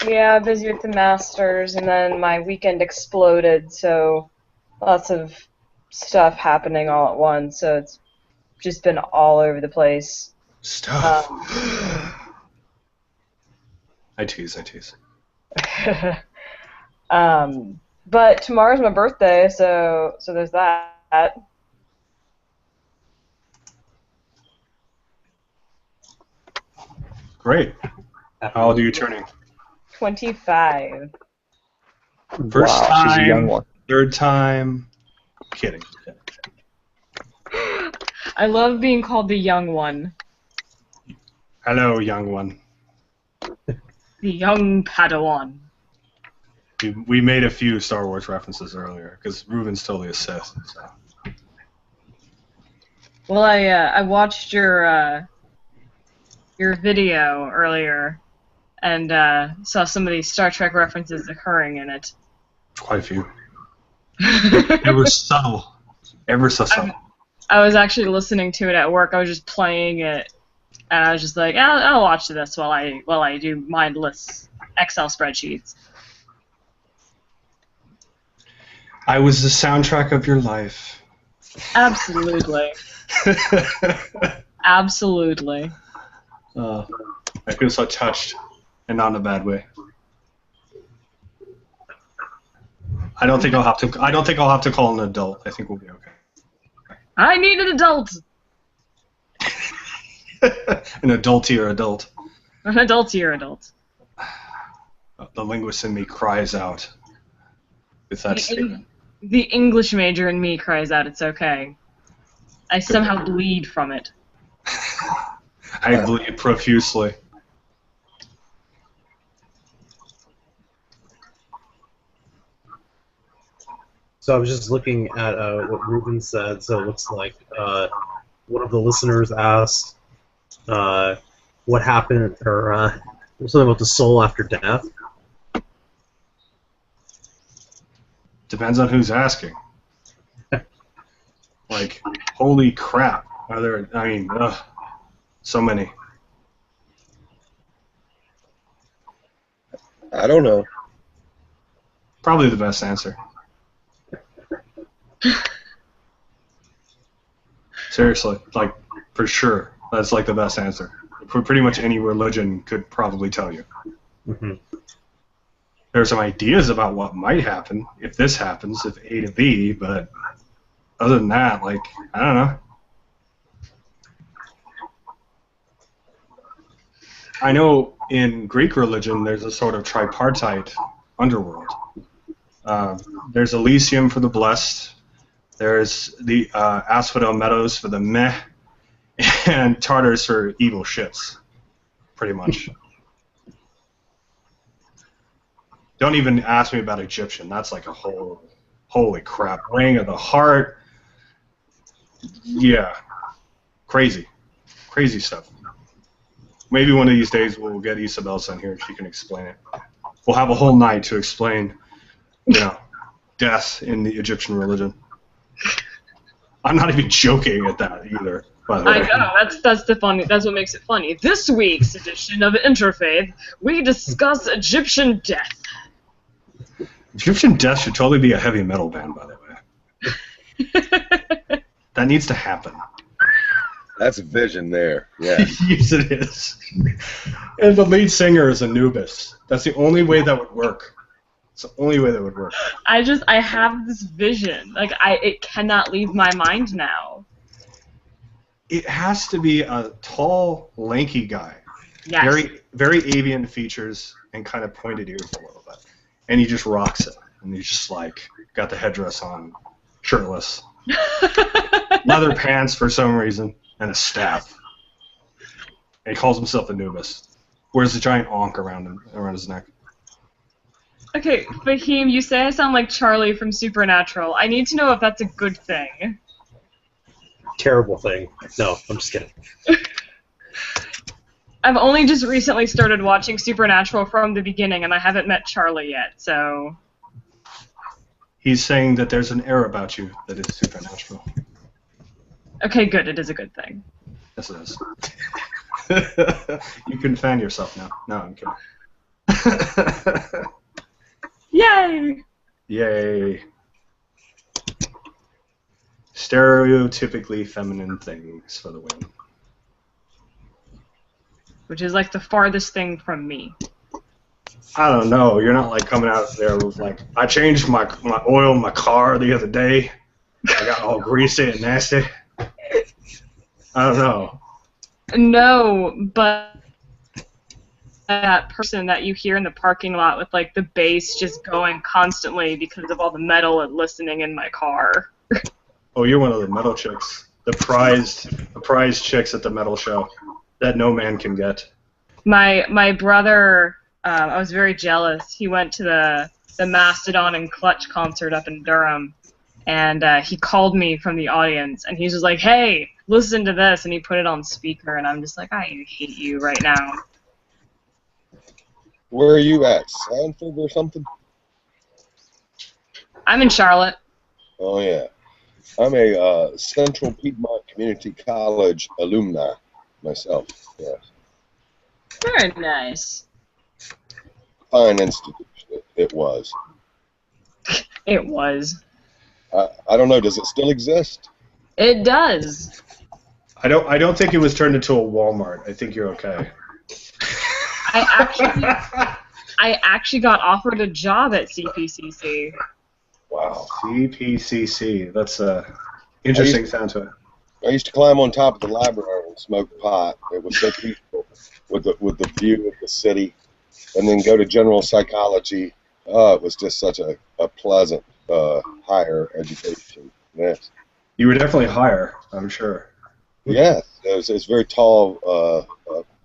Yeah, busy with the masters, and then my weekend exploded, so lots of stuff happening all at once, so it's just been all over the place. Stuff. I tease. But tomorrow's my birthday, so there's that. Great. How old are you turning? 25. First wow, time, she's a young one. third time. Kidding. I love being called the young one. Hello, young one. The young Padawan. We made a few Star Wars references earlier because Reuben's totally a Sith. So. Well, I watched your video earlier and saw some of these Star Trek references occurring in it. Quite a few. It was subtle. Ever so subtle. I was actually listening to it at work. I was just playing it, and I was just like, I'll watch this while I do mindless Excel spreadsheets. I was the soundtrack of your life. Absolutely. Absolutely. I feel so touched, and not in a bad way. I don't think I'll have to call an adult. I think we'll be okay. I need an adult. An adultier adult. An adultier adult. The linguist in me cries out with that statement. The English major in me cries out, it's okay. I somehow bleed from it. I bleed profusely. So I was just looking at what Ruben said. So it looks like one of the listeners asked what happened, or something about the soul after death. Depends on who's asking. Like, holy crap. Are there, I mean, so many. I don't know. Probably the best answer. Seriously, like, for sure, that's like the best answer. For pretty much any religion could probably tell you. Mm-hmm. There are some ideas about what might happen if this happens, if A to B, but other than that, like, I don't know. I know in Greek religion there's a sort of tripartite underworld. There's Elysium for the blessed, there's the Asphodel Meadows for the meh, and Tartarus for evil shits, pretty much. Don't even ask me about Egyptian. That's like a whole, holy crap, ring of the heart. Yeah, crazy stuff. Maybe one of these days we'll get Isabel's on here and she can explain it. We'll have a whole night to explain, death in the Egyptian religion. I'm not even joking at that either, by the way. I know, that's the funny. That's what makes it funny. This week's edition of Interfaith, we discuss Egyptian death. Egyptian death should totally be a heavy metal band, by the way. That needs to happen. That's a vision there. Yeah. Yes, it is. And the lead singer is Anubis. That's the only way that would work. It's the only way that would work. I have this vision. Like, it cannot leave my mind now. It has to be a tall, lanky guy. Yes. Very, very avian features and kind of pointed ears a little bit. And he just rocks it. And he's just like, got the headdress on, shirtless. Leather pants for some reason, and a staff. And he calls himself Anubis. Wears a giant ankh around his neck. Okay, Fahim, you say I sound like Charlie from Supernatural. I need to know if that's a good thing. Terrible thing. No, I'm just kidding. I've only just recently started watching Supernatural from the beginning, and I haven't met Charlie yet, so... He's saying that there's an air about you that is supernatural. Okay, good. It is a good thing. Yes, it is. You can fan yourself now. No, I'm kidding. Yay! Yay. Stereotypically feminine things for the win. Which is like the farthest thing from me. I don't know. You're not like coming out there with like, I changed my oil in my car the other day. I got all greasy and nasty. I don't know. No, but that person that you hear in the parking lot with like the bass just going constantly because of all the metal and listening in my car. Oh, you're one of the metal chicks. The prized chicks at the metal show that no man can get. My brother, I was very jealous. He went to the Mastodon and Clutch concert up in Durham, and he called me from the audience, and he's just like, "Hey, listen to this," and he put it on speaker, and I'm just like, I hate you right now. Where are you at? Sanford or something? I'm in Charlotte. Oh, yeah. I'm a Central Piedmont Community College alumni myself. Yes. Very nice. Fine institution. It was. It was. I don't know. Does it still exist? It does. I don't think it was turned into a Walmart. I think you're okay. I actually got offered a job at CPCC. Wow, CPCC. That's a interesting sound to it. I used to climb on top of the library and smoke pot. It was so peaceful with the view of the city, and then go to general psychology. It was just such a pleasant higher education. Yes. You were definitely higher, I'm sure. Yes, it's a very tall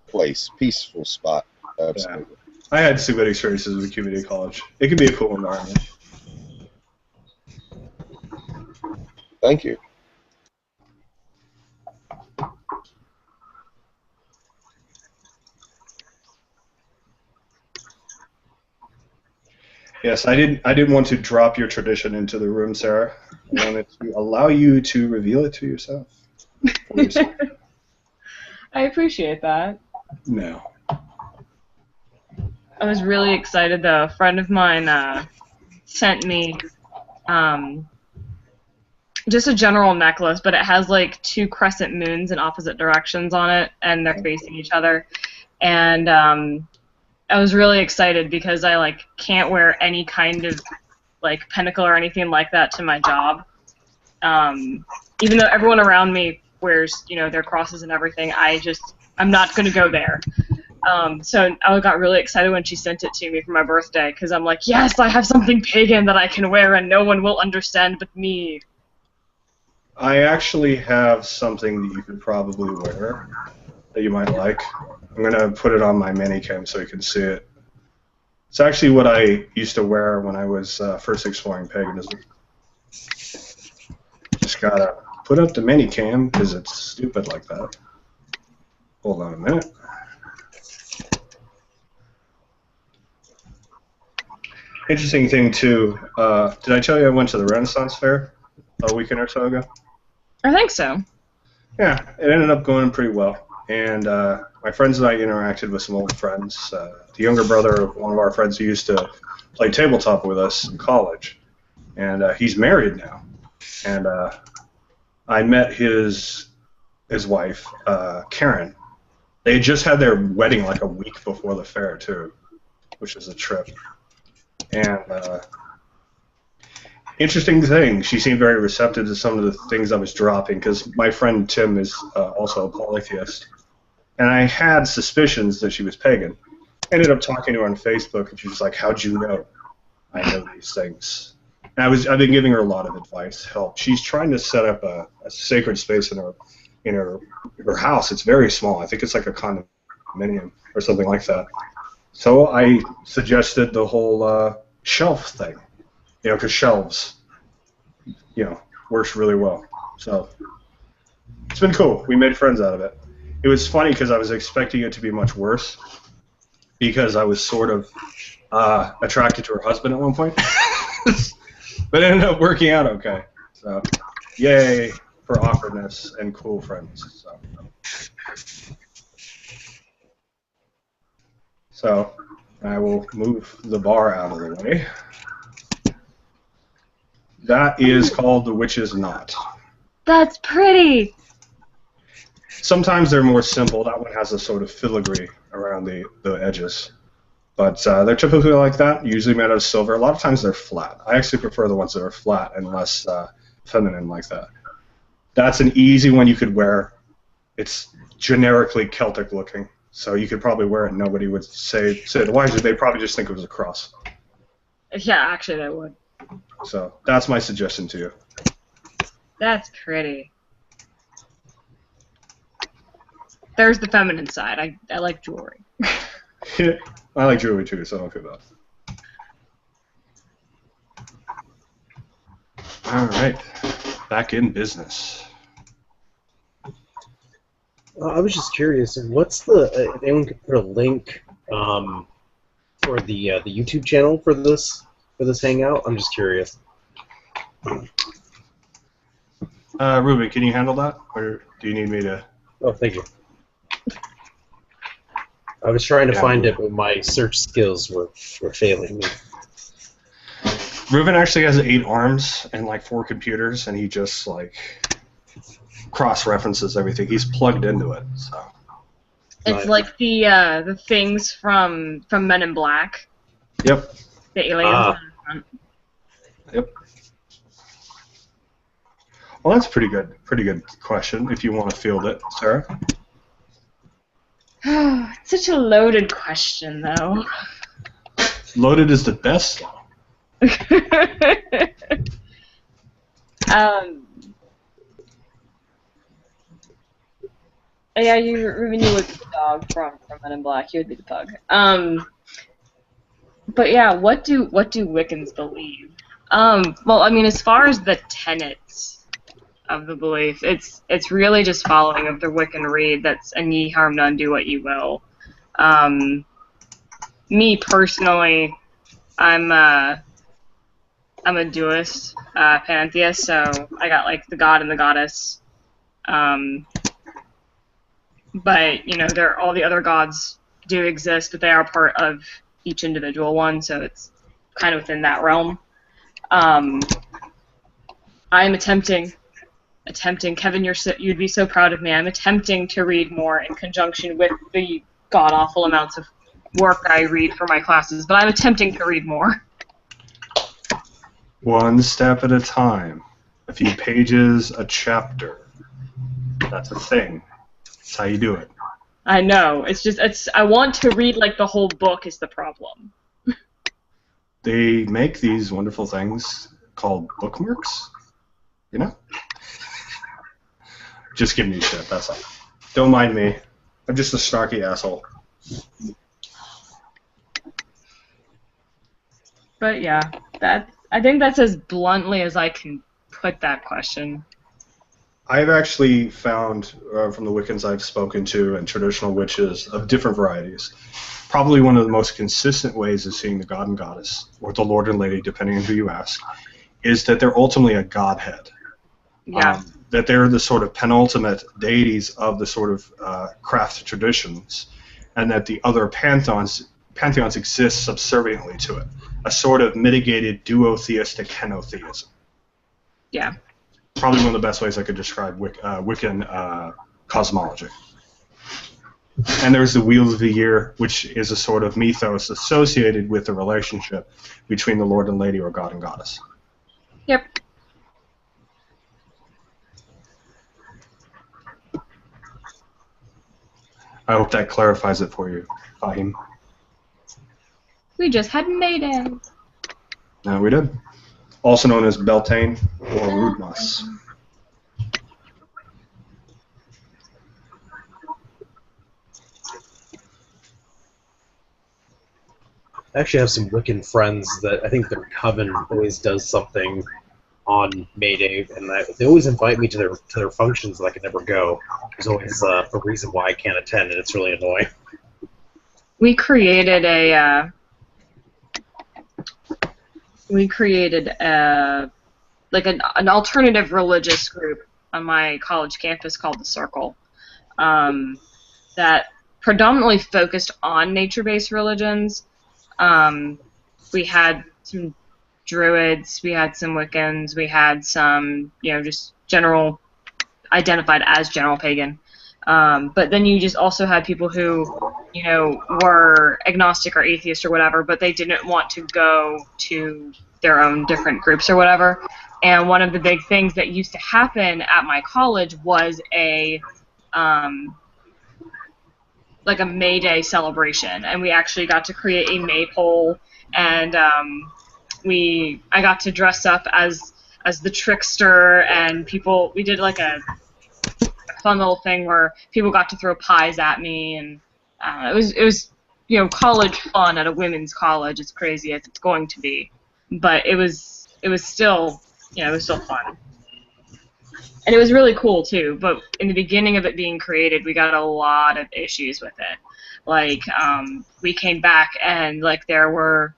place, peaceful spot. Absolutely. Yeah. I had some good experiences with community college. It can be a cool environment. Thank you. Yes, I didn't want to drop your tradition into the room, Sarah. I wanted to allow you to reveal it to yourself. I appreciate that. No. I was really excited though. A friend of mine sent me just a general necklace, but it has like 2 crescent moons in opposite directions on it, and they're facing each other. And I was really excited because I like can't wear any kind of like pentacle or anything like that to my job. Even though everyone around me wears, their crosses and everything, I'm not going to go there. So I got really excited when she sent it to me for my birthday because I'm like, yes, I have something pagan that I can wear and no one will understand but me. I actually have something that you could probably wear that you might like. I'm going to put it on my Minicam so you can see it. It's actually what I used to wear when I was first exploring paganism. Just got to put up the Minicam because it's stupid like that. Hold on a minute. Interesting thing, too. Did I tell you I went to the Renaissance Fair a weekend or so ago? I think so. Yeah, it ended up going pretty well. And my friends and I interacted with some old friends. The younger brother of one of our friends who used to play tabletop with us in college. And he's married now. And I met his wife, Karen. They had just had their wedding like a week before the fair, too, which was a trip. And interesting thing, she seemed very receptive to some of the things I was dropping, because my friend Tim is also a polytheist. And I had suspicions that she was pagan. Ended up talking to her on Facebook, and she was like, "How'd you know I know these things?" And I've been giving her a lot of advice, help. She's trying to set up a sacred space in her house. It's very small. I think it's like a condominium or something like that. So I suggested the whole shelf thing, because shelves, works really well. So it's been cool. We made friends out of it. It was funny because I was expecting it to be much worse because I was sort of attracted to her husband at one point. But it ended up working out okay. So yay for awkwardness and cool friends. So I will move the bar out of the way. That is called the Witch's Knot. That's pretty! Sometimes they're more simple. That one has a sort of filigree around the edges. But they're typically like that, usually made out of silver. A lot of times they're flat. I actually prefer the ones that are flat and less feminine like that. That's an easy one you could wear. It's generically Celtic looking. So you could probably wear it and nobody would say otherwise. They'd probably just think it was a cross. Yeah, actually, they would. So that's my suggestion to you. That's pretty. There's the feminine side. I like jewelry. I like jewelry too, so don't feel bad. All right, back in business. I was just curious, what's the if anyone could put a link for the YouTube channel for this hangout? I'm just curious. Ruben, can you handle that, or do you need me to? Oh, thank you. I was trying to find it, but my search skills were failing me. Ruben actually has 8 arms and like 4 computers, and he just like cross-references everything. He's plugged into it, so. It's like the things from Men in Black. Yep. The aliens on the front. Yep. Well, that's pretty good question. If you want to field it, Sarah. It's such a loaded question, though. Loaded is the best. Yeah, Ruben, you would be the dog from Men in Black. You would be the pug. But yeah, what do Wiccans believe? Well, I mean, as far as the tenets of the belief, it's really just following of the Wiccan Rede. That's and ye harm none, do what you will. Me personally, I'm a dualist, pantheist, so I got like the god and the goddess. But you know, all the other gods do exist, but they are part of each individual one, so it's kind of within that realm. I'm attempting, Kevin, you'd be so proud of me. I'm attempting to read more in conjunction with the god-awful amounts of work I read for my classes, but I'm attempting to read more. One step at a time. A few pages, a chapter. That's a thing. That's how you do it. I know. I want to read like the whole book is the problem. They make these wonderful things called bookmarks. You know? Just giving you shit, that's all. Don't mind me. I'm just a snarky asshole. But yeah, I think that's as bluntly as I can put that question. I've actually found, from the Wiccans I've spoken to and traditional witches of different varieties, probably one of the most consistent ways of seeing the god and goddess, or the lord and lady, depending on who you ask, is that they're ultimately a godhead. Yeah. That they're the sort of penultimate deities of the sort of craft traditions, and that the other pantheons exist subserviently to it. A sort of mitigated duotheistic henotheism. Yeah. Probably one of the best ways I could describe Wiccan cosmology. And there's the Wheels of the Year, which is a sort of mythos associated with the relationship between the Lord and Lady or God and Goddess. Yep. I hope that clarifies it for you, Fahim. We just had Mayday. No, we did. Also known as Beltane or Rudmas. I actually have some Wiccan friends that I think their coven always does something on May Day, and they always invite me to their functions that I can never go. There's always a reason why I can't attend, and it's really annoying. We created an alternative religious group on my college campus called the Circle, that predominantly focused on nature-based religions. We had some Druids, we had some Wiccans, we had some, just general, identified as general pagan. But then you just also had people who, were agnostic or atheist or whatever, but they didn't want to go to their own different groups or whatever. And one of the big things that used to happen at my college was like a May Day celebration, and we actually got to create a maypole, and I got to dress up as the trickster, and we did like a fun little thing where people got to throw pies at me, and it was college fun at a women's college. It's crazy as it's going to be, but it was still fun. And it was really cool too, but in the beginning of it being created, we got a lot of issues with it. Like, we came back and like there were,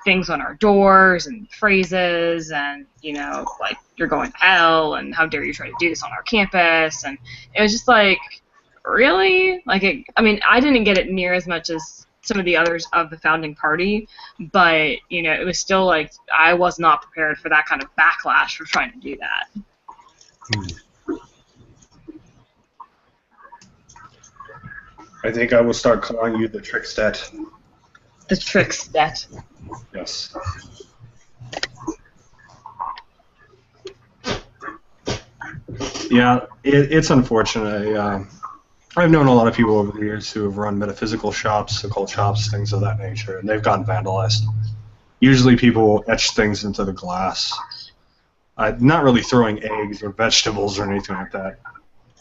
things on our doors and phrases and, like, you're going to hell and how dare you try to do this on our campus. And it was just like, really? Like, I didn't get it near as much as some of the others of the founding party, but, it was still like, I was not prepared for that kind of backlash for trying to do that. I think I will start calling you the Trickstat. The Trickstat. Yes. Yeah, it's unfortunate. I've known a lot of people over the years who have run metaphysical shops, occult shops, things of that nature, and they've gotten vandalized. Usually people etch things into the glass. Not really throwing eggs or vegetables or anything like that.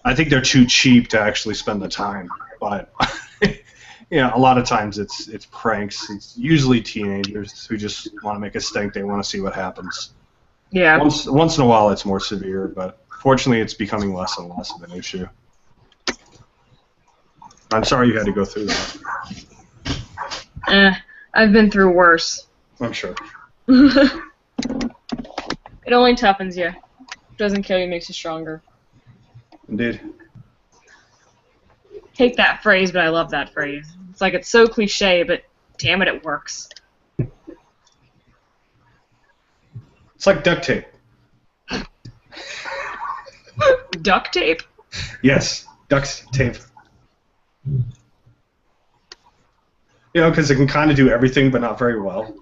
I think they're too cheap to actually spend the time. But a lot of times it's pranks. It's usually teenagers who just want to make a stink. They want to see what happens. Yeah. Once in a while it's more severe, but fortunately it's becoming less and less of an issue. I'm sorry you had to go through that. I've been through worse. I'm sure. It only toughens you. Doesn't kill you, makes you stronger. Indeed. Hate that phrase, but I love that phrase. It's like it's so cliche, but damn it, it works. It's like duct tape. Duct tape? Yes, duct tape. Because it can kind of do everything, but not very well.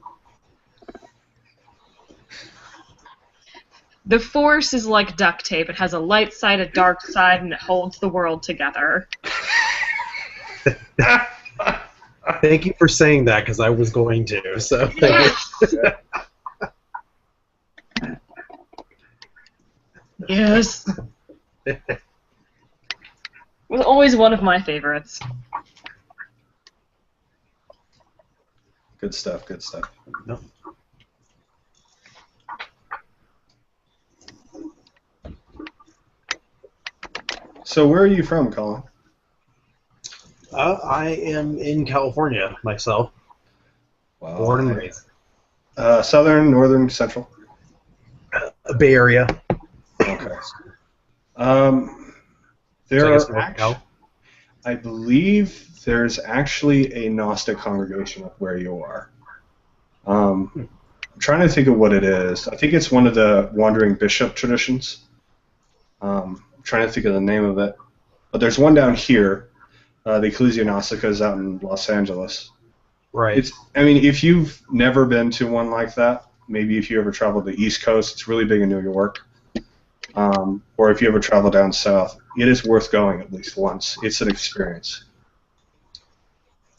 The Force is like duct tape. It has a light side, a dark side, and it holds the world together. Thank you for saying that, because I was going to. So thank you. Yes. It was always one of my favorites. Good stuff, good stuff. No. So where are you from, Colin? I am in California myself. Wow. Born and raised. Southern, northern, central? Bay Area. Okay. I believe there's actually a Gnostic congregation up where you are. I'm trying to think of what it is. I think it's one of the Wandering Bishop traditions. I'm trying to think of the name of it. But there's one down here. The Ecclesia Gnostica is out in Los Angeles. Right. If you've never been to one like that, maybe if you ever travel to the East Coast, it's really big in New York. Or if you ever travel down south, it is worth going at least once. It's an experience.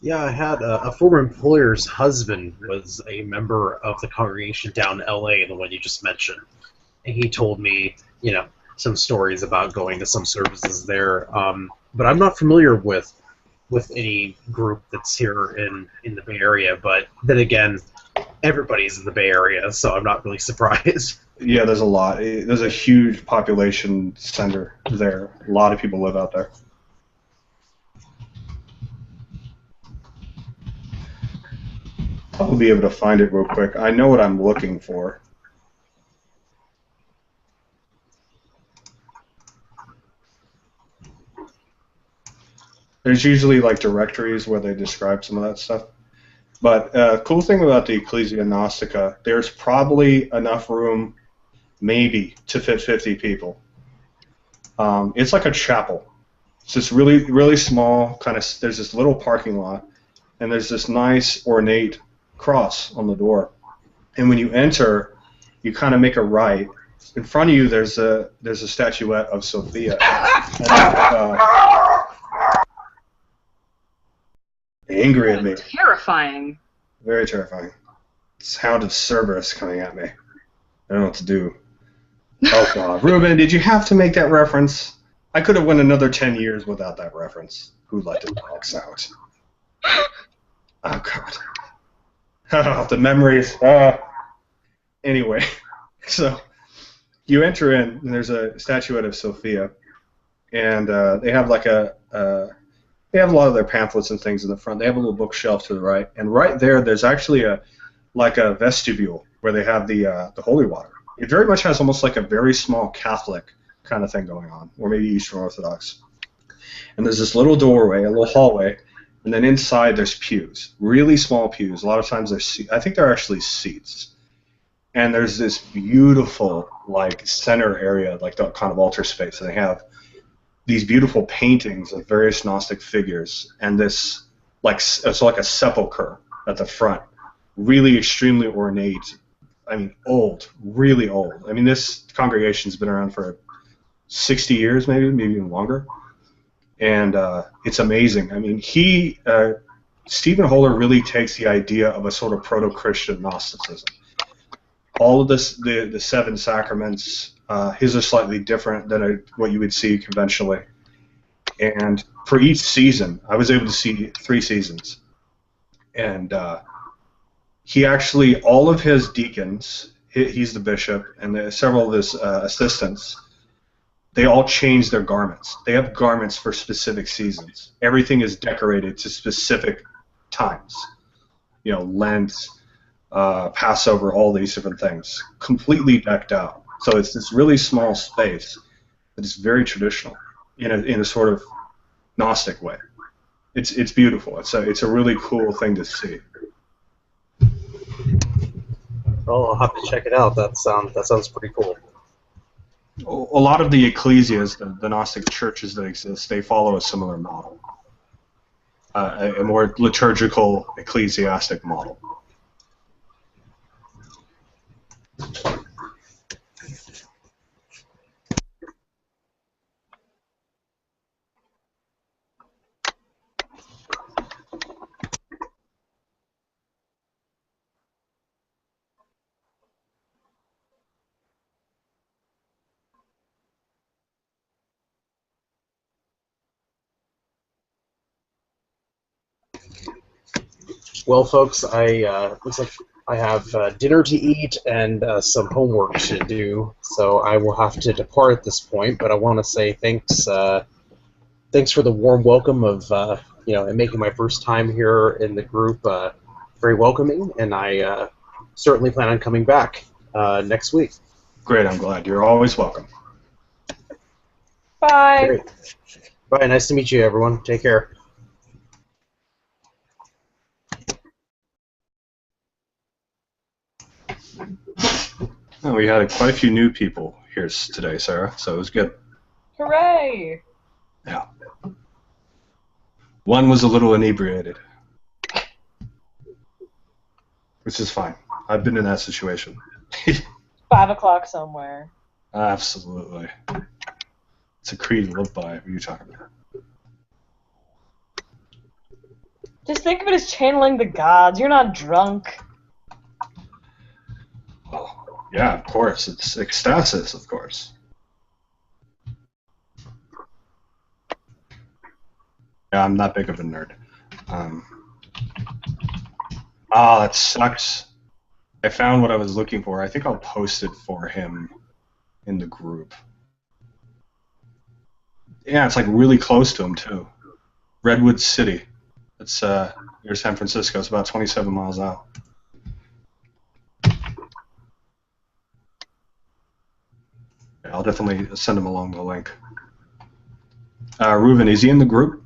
Yeah, I had a former employer's husband was a member of the congregation down in L.A., the one you just mentioned. And he told me, some stories about going to some services there. But I'm not familiar with any group that's here in the Bay Area. But then again, everybody's in the Bay Area, so I'm not really surprised. Yeah, there's a lot. There's a huge population center there. A lot of people live out there. I'll be able to find it real quick. I know what I'm looking for. There's usually like directories where they describe some of that stuff. But cool thing about the Ecclesia Gnostica, there's probably enough room, maybe, to fit 50 people. It's like a chapel. It's just really, really small. There's this little parking lot, and there's this nice ornate cross on the door. And when you enter, you kind of make a right. In front of you, there's a statuette of Sophia. And, angry at me. Terrifying. Very terrifying. Sound of Cerberus coming at me. I don't know what to do. Oh God, Ruben, did you have to make that reference? I could have went another 10 years without that reference. Who let the dogs out? Oh God. Oh, the memories. Anyway, so you enter in, and there's a statuette of Sophia, and they have like they have a lot of their pamphlets and things in the front. They have a little bookshelf to the right, and right there's actually a vestibule where they have the holy water. It very much has almost like a very small Catholic kind of thing going on, or maybe Eastern Orthodox. And there's this little doorway, a little hallway, and then inside there's pews, really small pews. A lot of times I think they're actually seats. And there's this beautiful like center area, like the kind of altar space, and they have these beautiful paintings of various Gnostic figures, and this it's like a sepulcher at the front, really extremely ornate. I mean, old, really old. I mean, this congregation's been around for 60 years, maybe even longer, and it's amazing. I mean, Stephen Holler really takes the idea of a sort of proto-Christian Gnosticism. All of this, the seven sacraments, his are slightly different than what you would see conventionally. And for each season, I was able to see 3 seasons. And he actually, all of his deacons, he's the bishop, and several of his assistants, they all change their garments. They have garments for specific seasons. Everything is decorated to specific times. You know, Lent, Passover, all these different things, completely decked out. So it's this really small space, but it's very traditional in a sort of Gnostic way. It's beautiful. It's a really cool thing to see. Well, I'll have to check it out. That sounds pretty cool. A lot of the ecclesias, the Gnostic churches that exist, they follow a similar model, a more liturgical ecclesiastic model. Well, folks, looks like I have dinner to eat and some homework to do, so I will have to depart at this point. But I want to say thanks for the warm welcome of and making my first time here in the group very welcoming, and I certainly plan on coming back next week. Great, I'm glad. You're always welcome. Bye. Great. Bye. Nice to meet you, everyone. Take care. Oh, we had quite a few new people here today, Sarah, so it was good. Hooray! Yeah. One was a little inebriated, which is fine. I've been in that situation. 5 o'clock somewhere. Absolutely. It's a creed to live by. What are you talking about? Just think of it as channeling the gods. You're not drunk. Well, yeah, of course. It's ecstasis, of course. Yeah, I'm not big of a nerd. That sucks. I found what I was looking for. I think I'll post it for him in the group. Yeah, it's like really close to him, too. Redwood City. It's near San Francisco. It's about 27 miles out. I'll definitely send him along the link. Reuven, is he in the group?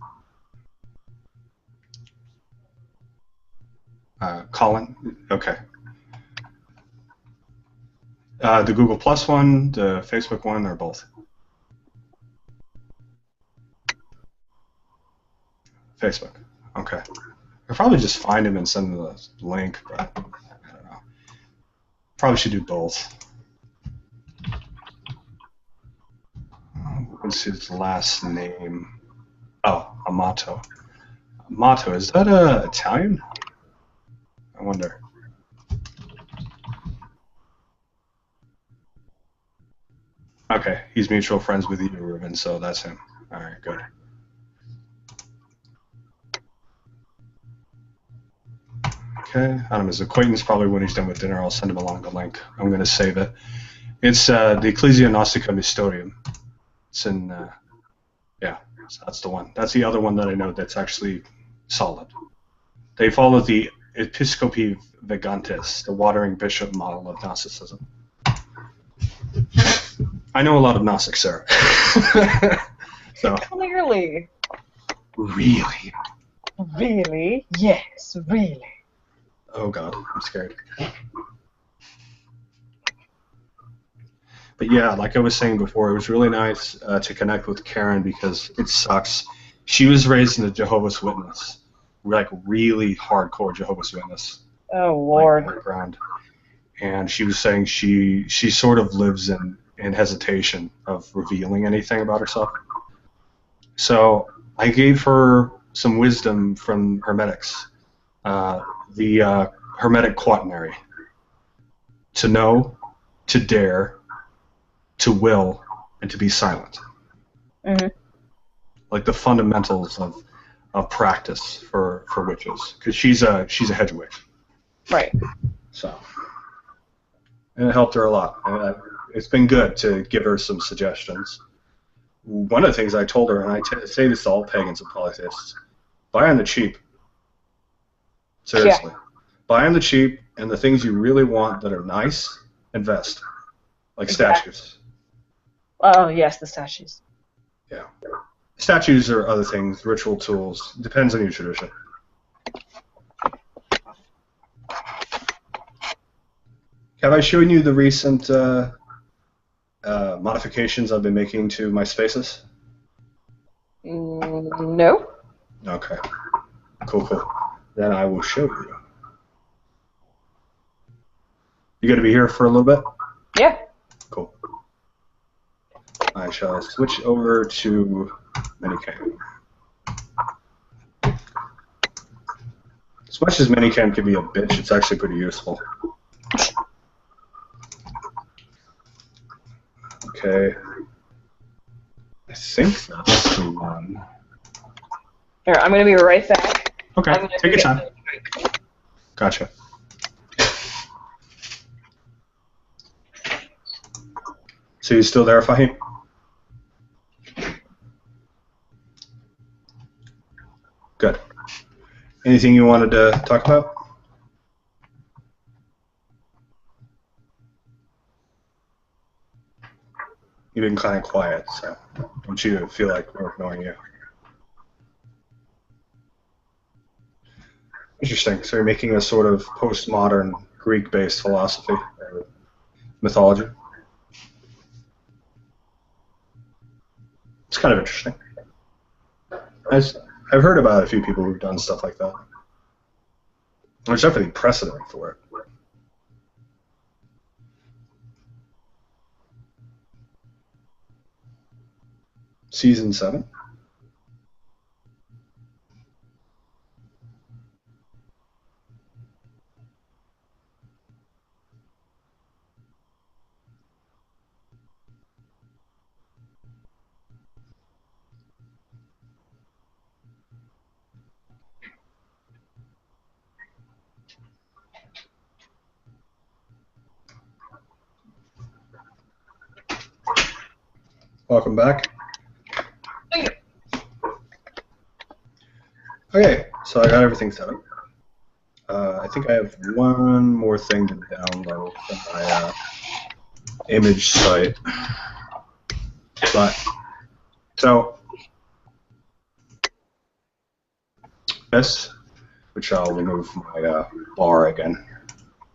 Colin? Okay. The Google Plus one, the Facebook one, or both? Facebook. Okay. I'll probably just find him and send him the link, but I don't know. Probably should do both. What's his last name? Oh, Amato. Motto, is that Italian? I wonder. Okay, he's mutual friends with you, Ruben, so that's him. All right, good. Okay, Adam, his acquaintance, probably when he's done with dinner, I'll send him along the link. I'm going to save it. It's the Ecclesia Gnostica Mysterium. It's in, yeah, so that's the one. That's the other one that I know that's actually solid. They follow the Episcopi Vegantes, the watering bishop model of Gnosticism. I know a lot of Gnostics, Sarah. So. Clearly. Really? Really? Yes, really. Oh God, I'm scared. But yeah, like I was saying before, it was really nice to connect with Karen because it sucks. She was raised in a Jehovah's Witness, like really hardcore Jehovah's Witness. Oh Lord. Like, background. And she was saying she sort of lives in hesitation of revealing anything about herself. So I gave her some wisdom from Hermetics. The Hermetic quaternary. To know, to dare, to will, and to be silent. Mm-hmm. Like the fundamentals of practice for witches, because she's a hedge witch. Right. So, and it helped her a lot. It's been good to give her some suggestions. One of the things I told her, and I say this to all pagans and polytheists, buy on the cheap. Seriously. Yeah. Buy on the cheap, and the things you really want that are nice, invest. Like statues. Oh, yes, the statues. Yeah. Statues or other things, ritual tools. Depends on your tradition. Have I shown you the recent modifications I've been making to my spaces? No. Okay. Cool. Then I will show you. You going to be here for a little bit? Yeah. Cool. I shall switch over to Minicam. As much as Minicam can be a bitch, it's actually pretty useful. Okay. I think that's the one. Here, I'm going to be right back. Okay, take your time. Gotcha. So you still there, Fahim? Good. Anything you wanted to talk about? You've been kind of quiet, so I want you to feel like we're ignoring you. Interesting. So you're making a sort of postmodern Greek-based philosophy or mythology. It's kind of interesting. I've heard about a few people who've done stuff like that. There's definitely precedent for it. Season 7? Welcome back. Thank you. Okay, so I got everything set up. I think I have one more thing to download from my image site. But, so, this, which I'll remove my bar again.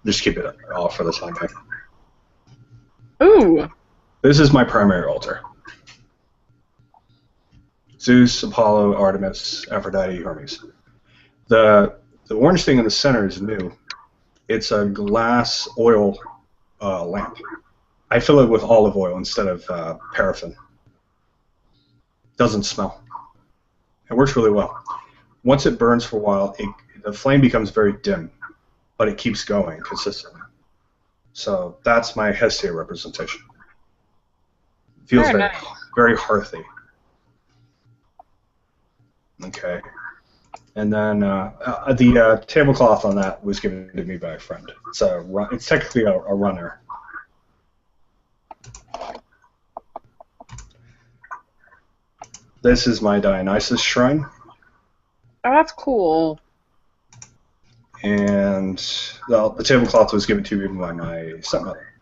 Just keep it off for the time being. Ooh. This is my primary altar. Zeus, Apollo, Artemis, Aphrodite, Hermes. The orange thing in the center is new. It's a glass oil lamp. I fill it with olive oil instead of paraffin. Doesn't smell. It works really well. once it burns for a while, the flame becomes very dim, but it keeps going consistently. So that's my Hestia representation. Feels very, nice. very hearthy. Okay. And then the tablecloth on that was given to me by a friend. It's technically a runner. This is my Dionysus shrine. Oh, that's cool. And the tablecloth was given to me by my stepmother.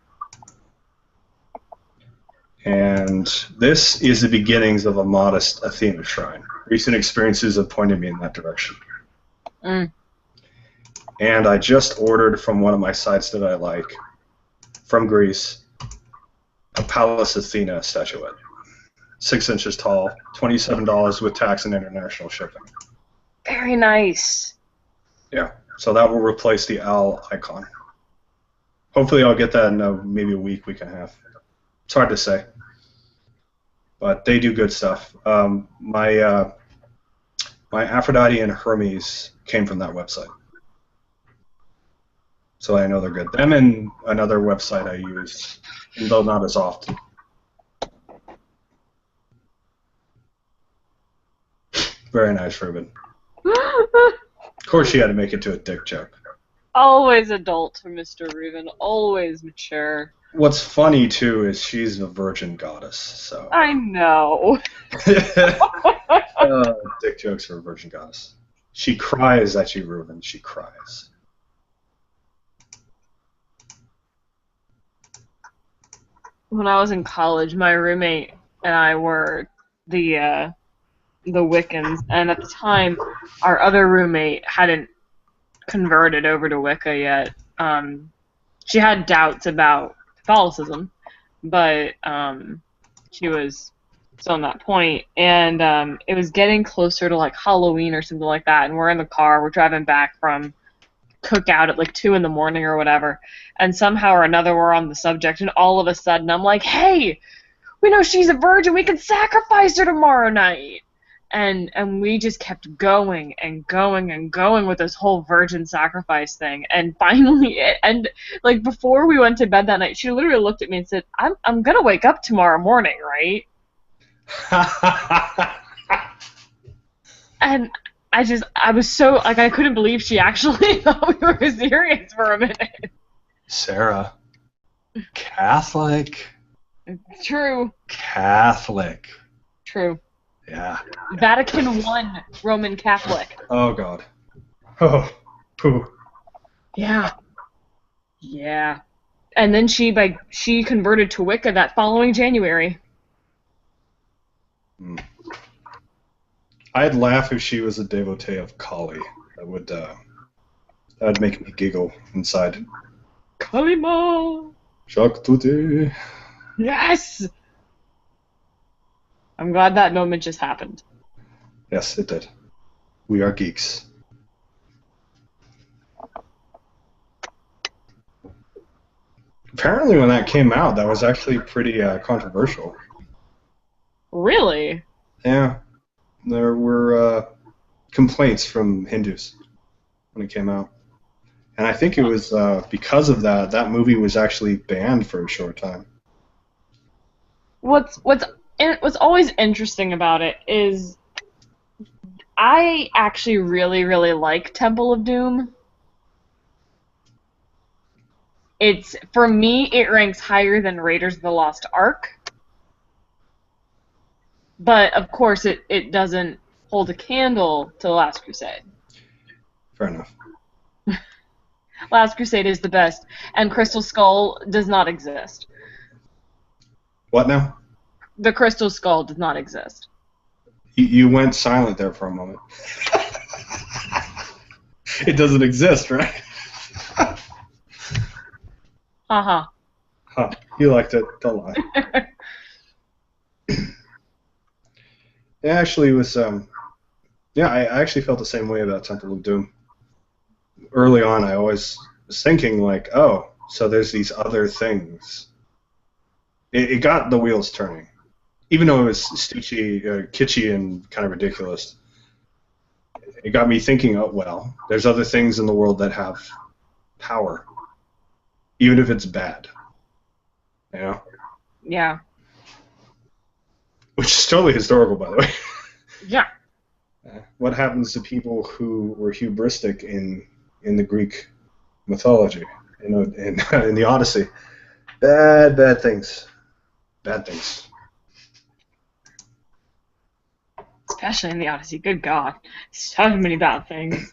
And this is the beginnings of a modest Athena shrine. Recent experiences have pointed me in that direction. Mm. And I just ordered from one of my sites that I like, from Greece, a Pallas Athena statuette. 6 inches tall, $27 with tax and international shipping. Very nice. Yeah, so that will replace the owl icon. Hopefully I'll get that in maybe a week and a half. It's hard to say. But they do good stuff. My Aphrodite and Hermes came from that website. So I know they're good. Them and another website I use, though not as often. Very nice, Ruben. Of course she had to make it to a dick joke. Always adult for Mr. Reuben. Always mature. What's funny, too, is she's a virgin goddess, so... I know. Dick jokes for a virgin goddess. She cries at you, Reuben. She cries. When I was in college, my roommate and I were the Wiccans, and at the time, our other roommate hadn't converted over to Wicca yet. She had doubts about Catholicism, but she was still on that point, and it was getting closer to like Halloween or something like that, and we're in the car, we're driving back from cookout at like 2 in the morning or whatever, and somehow or another we're on the subject, and all of a sudden I'm like, hey, we know she's a virgin, we can sacrifice her tomorrow night. And we just kept going and going and going with this whole virgin sacrifice thing. And finally, like before we went to bed that night, she literally looked at me and said, I'm gonna wake up tomorrow morning, right? And I was so, like, I couldn't believe she actually thought we were serious for a minute. Sarah. Catholic. True. Catholic. True. Yeah. Vatican I Roman Catholic. Oh, God. Oh, poo. Yeah. Yeah. And then she converted to Wicca that following January. I'd laugh if she was a devotee of Kali. That would make me giggle inside. Kalima! Shaktuti. Yes! I'm glad that moment just happened. Yes, it did. We are geeks. Apparently when that came out, that was actually pretty controversial. Really? Yeah. There were complaints from Hindus when it came out. And I think it was because of that movie was actually banned for a short time. What's always interesting about it is I actually really, really like Temple of Doom. For me, it ranks higher than Raiders of the Lost Ark. But, of course, it doesn't hold a candle to Last Crusade. Fair enough. Last Crusade is the best, and Crystal Skull does not exist. What now? The Crystal Skull does not exist. You went silent there for a moment. It doesn't exist, right? Haha. Huh. You liked it. Don't lie. It actually was, yeah, I actually felt the same way about Temple of Doom. Early on, I always was thinking, like, oh, so there's these other things. It got the wheels turning. Even though it was kitschy and kind of ridiculous, it got me thinking, oh, well, there's other things in the world that have power, even if it's bad. You know? Yeah. Which is totally historical, by the way. Yeah. What happens to people who were hubristic in the Greek mythology, in the Odyssey? Bad things. Bad things. Especially in the Odyssey. Good God. So many bad things.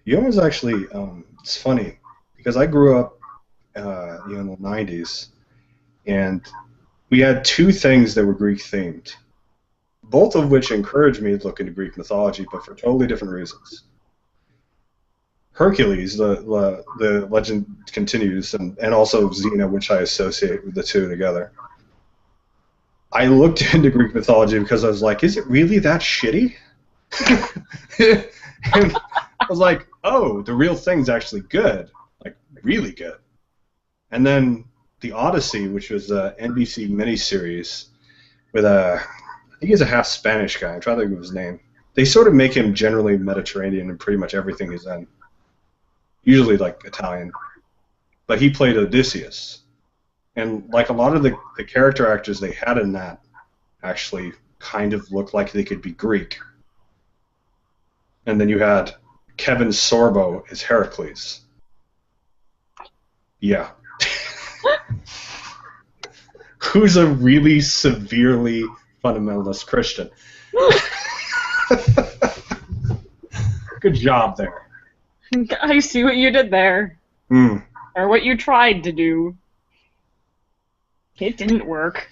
You know, it was actually, it's funny, because I grew up in the 90s, and we had two things that were Greek-themed, both of which encouraged me to look into Greek mythology, but for totally different reasons. Hercules, the legend continues, and also Xena, which I associate with the two together. I looked into Greek mythology because I was like, is it really that shitty? And I was like, oh, the real thing's actually good, like really good. And then the Odyssey, which was an NBC miniseries with I think he's a half Spanish guy. I'm trying to think of his name. They sort of make him generally Mediterranean in pretty much everything he's in. Usually like Italian. But he played Odysseus. And like a lot of the character actors they had in that actually kind of looked like they could be Greek. And then you had Kevin Sorbo as Heracles. Yeah. Who's a really severely fundamentalist Christian. Good job there. I see what you did there. Or what you tried to do. It didn't work.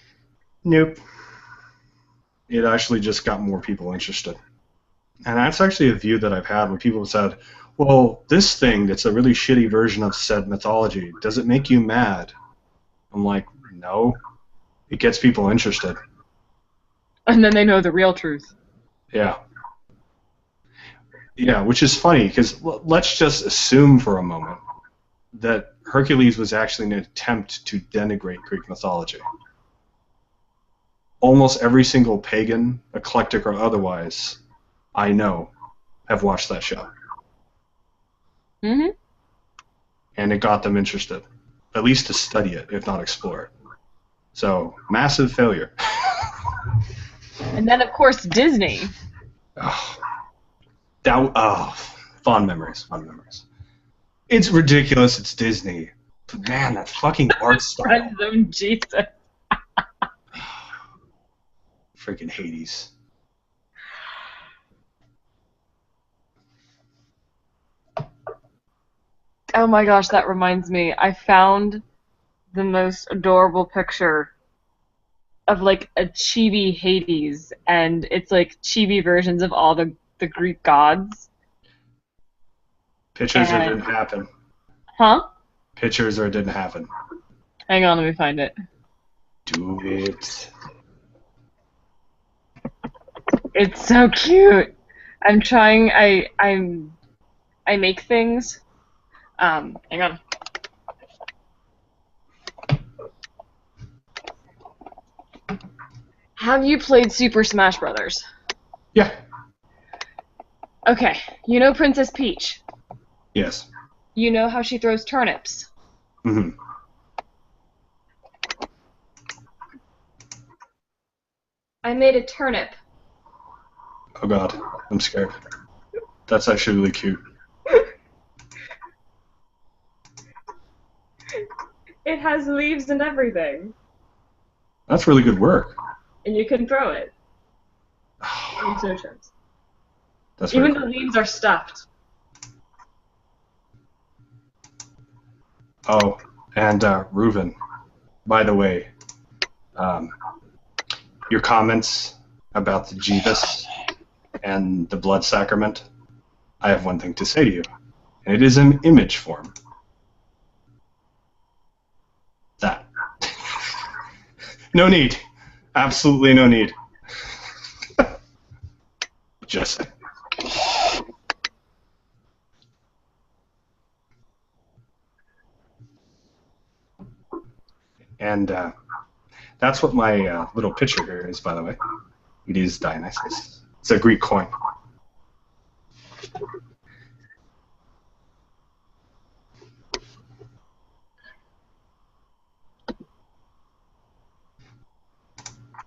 Nope. It actually just got more people interested. And that's actually a view that I've had when people have said, well, this thing that's a really shitty version of said mythology, does it make you mad? I'm like, no. It gets people interested. And then they know the real truth. Yeah. Yeah, which is funny, because let's just assume for a moment that Hercules was actually an attempt to denigrate Greek mythology. Almost every single pagan, eclectic or otherwise, I know, have watched that show. Mm-hmm. And it got them interested, at least to study it, if not explore it. So, massive failure. And then, of course, Disney. Fond memories. It's ridiculous, it's Disney. But man, that fucking art style. Friend zone Jesus. Freaking Hades. Oh my gosh, that reminds me. I found the most adorable picture of like a chibi Hades, and it's like chibi versions of all the Greek gods. Pictures or it didn't happen? Huh? Pictures or it didn't happen? Hang on, let me find it. Do it. It's so cute. I'm trying. I make things. Hang on. Have you played Super Smash Brothers? Yeah. Okay. You know Princess Peach? Yes. You know how she throws turnips? Mm-hmm. I made a turnip. Oh god, I'm scared. That's actually really cute. It has leaves and everything. That's really good work. And you can throw it. Into oceans. That's Even really the cool. leaves are stuffed. Oh, and Reuven, by the way, your comments about the Jeebus and the blood sacrament, I have one thing to say to you, and it is in image form. That. No need. Absolutely no need. Just saying. And that's what my little picture here is, by the way. It is Dionysus. It's a Greek coin.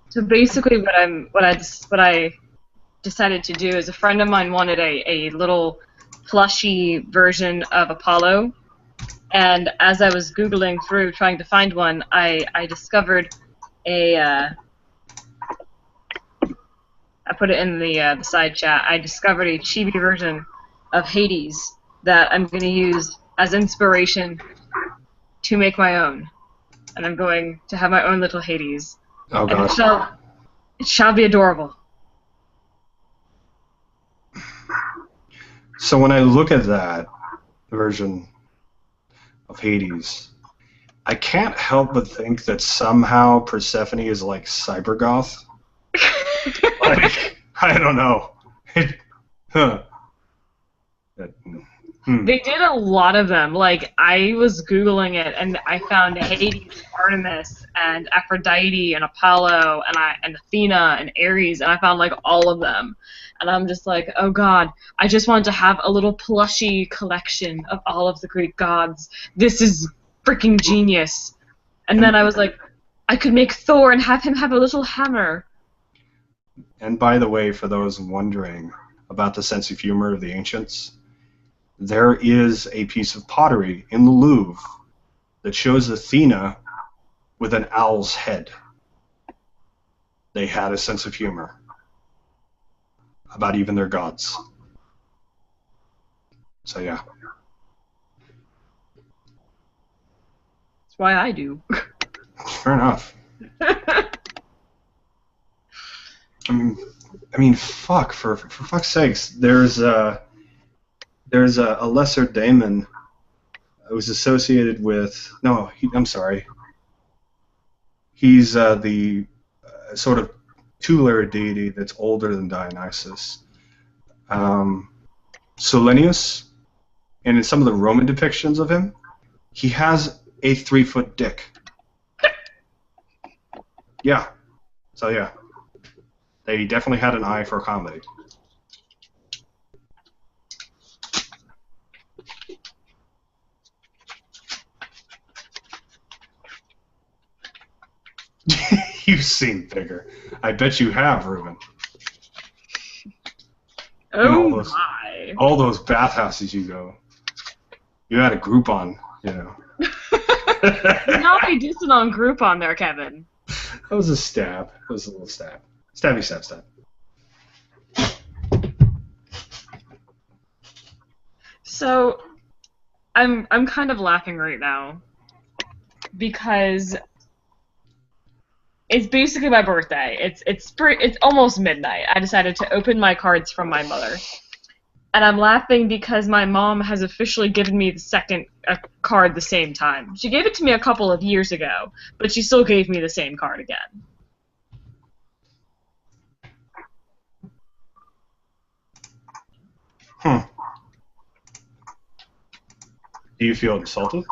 So basically, what I decided to do is a friend of mine wanted a little plushy version of Apollo, and as I was Googling through trying to find one, I discovered I put it in the side chat. I discovered a chibi version of Hades that I'm going to use as inspiration to make my own, and I'm going to have my own little Hades. Oh And god. it shall be adorable. So when I look at that version of Hades, I can't help but think that somehow Persephone is like cybergoth. Like, I don't know. They did a lot of them. Like, I was Googling it, and I found Hades, Artemis, and Aphrodite, and Apollo, and Athena, and Ares, and I found, like, all of them. And I'm just like, oh god, I just wanted to have a little plushy collection of all of the Greek gods. This is freaking genius. And then I was like, I could make Thor and have him have a little hammer. And by the way, for those wondering about the sense of humor of the ancients, there is a piece of pottery in the Louvre that shows Athena with an owl's head. They had a sense of humor about even their gods. So yeah. That's why I do. Fair enough. I mean, fuck, for fuck's sakes, there's a lesser daemon who's associated with, I'm sorry. He's the sort of tutelar deity that's older than Dionysus. Solenius, and in some of the Roman depictions of him, he has a 3-foot dick. Yeah. So yeah. They definitely had an eye for comedy. You've seen bigger. I bet you have, Ruben. Oh my. All those bathhouses you go. You had a Groupon, you know. Now they dissing on Groupon there, Kevin. That was a stab. It was a little stab. Stabby stab stab. So, I'm kind of laughing right now because it's basically my birthday. It's almost midnight. I decided to open my cards from my mother, and I'm laughing because my mom has officially given me the second card the same time. She gave it to me a couple of years ago, but she still gave me the same card again. Do you feel insulted?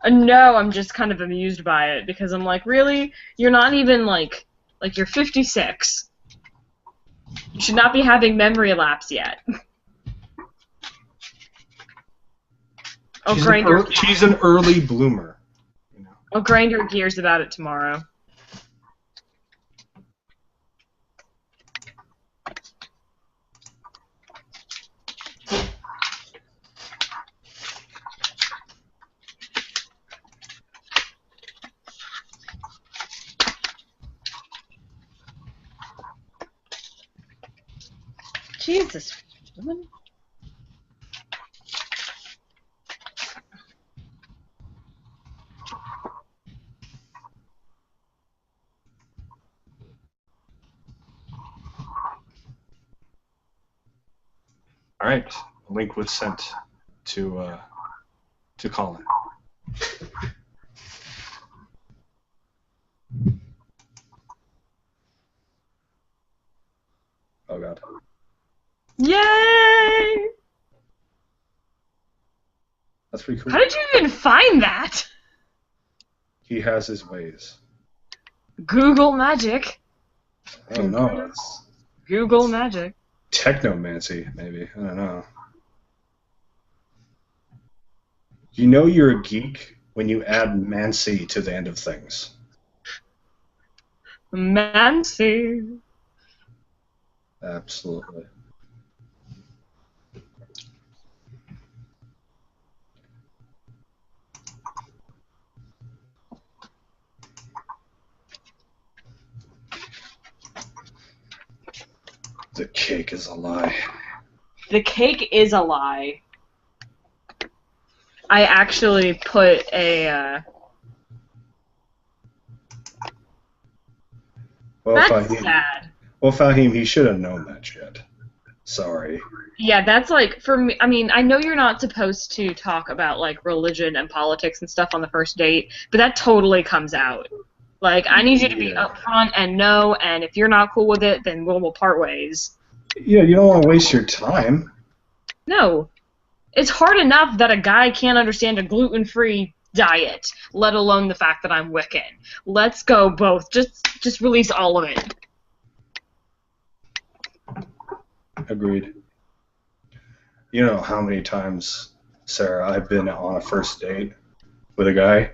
No, I'm just kind of amused by it because I'm like, really? You're not even like you're 56. You should not be having memory lapse yet. She's an early bloomer. You know. I'll grind your gears about it tomorrow. Jesus, woman. All right, a link was sent to Colin. Oh god. Yay! That's pretty cool. How did you even find that? He has his ways. Google magic. Oh no. Google magic. Technomancy, maybe. I don't know. You know you're a geek when you add mancy to the end of things. Mancy. Absolutely. The cake is a lie. The cake is a lie. I actually put a. Well, That's Fahim, sad. well, Fahim, he should have known that shit. Sorry. Yeah, that's like, for me, I mean, I know you're not supposed to talk about, like, religion and politics and stuff on the first date, but that totally comes out. Like, I need you to be upfront and know, and if you're not cool with it, then we'll part ways. Yeah, you don't want to waste your time. No. It's hard enough that a guy can't understand a gluten-free diet, let alone the fact that I'm Wiccan. Let's go both. Just release all of it. Agreed. You know how many times, Sarah, I've been on a first date with a guy, and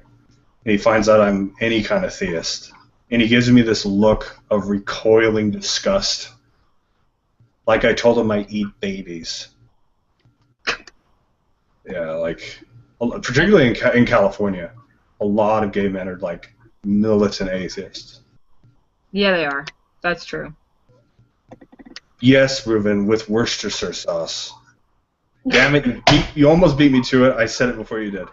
he finds out I'm any kind of theist, and he gives me this look of recoiling disgust, like I told him I eat babies. Yeah, like, particularly in California, a lot of gay men are like militant atheists. Yeah, they are. That's true. Yes, Reuben, with Worcestershire sauce. Damn it, you almost beat me to it. I said it before you did.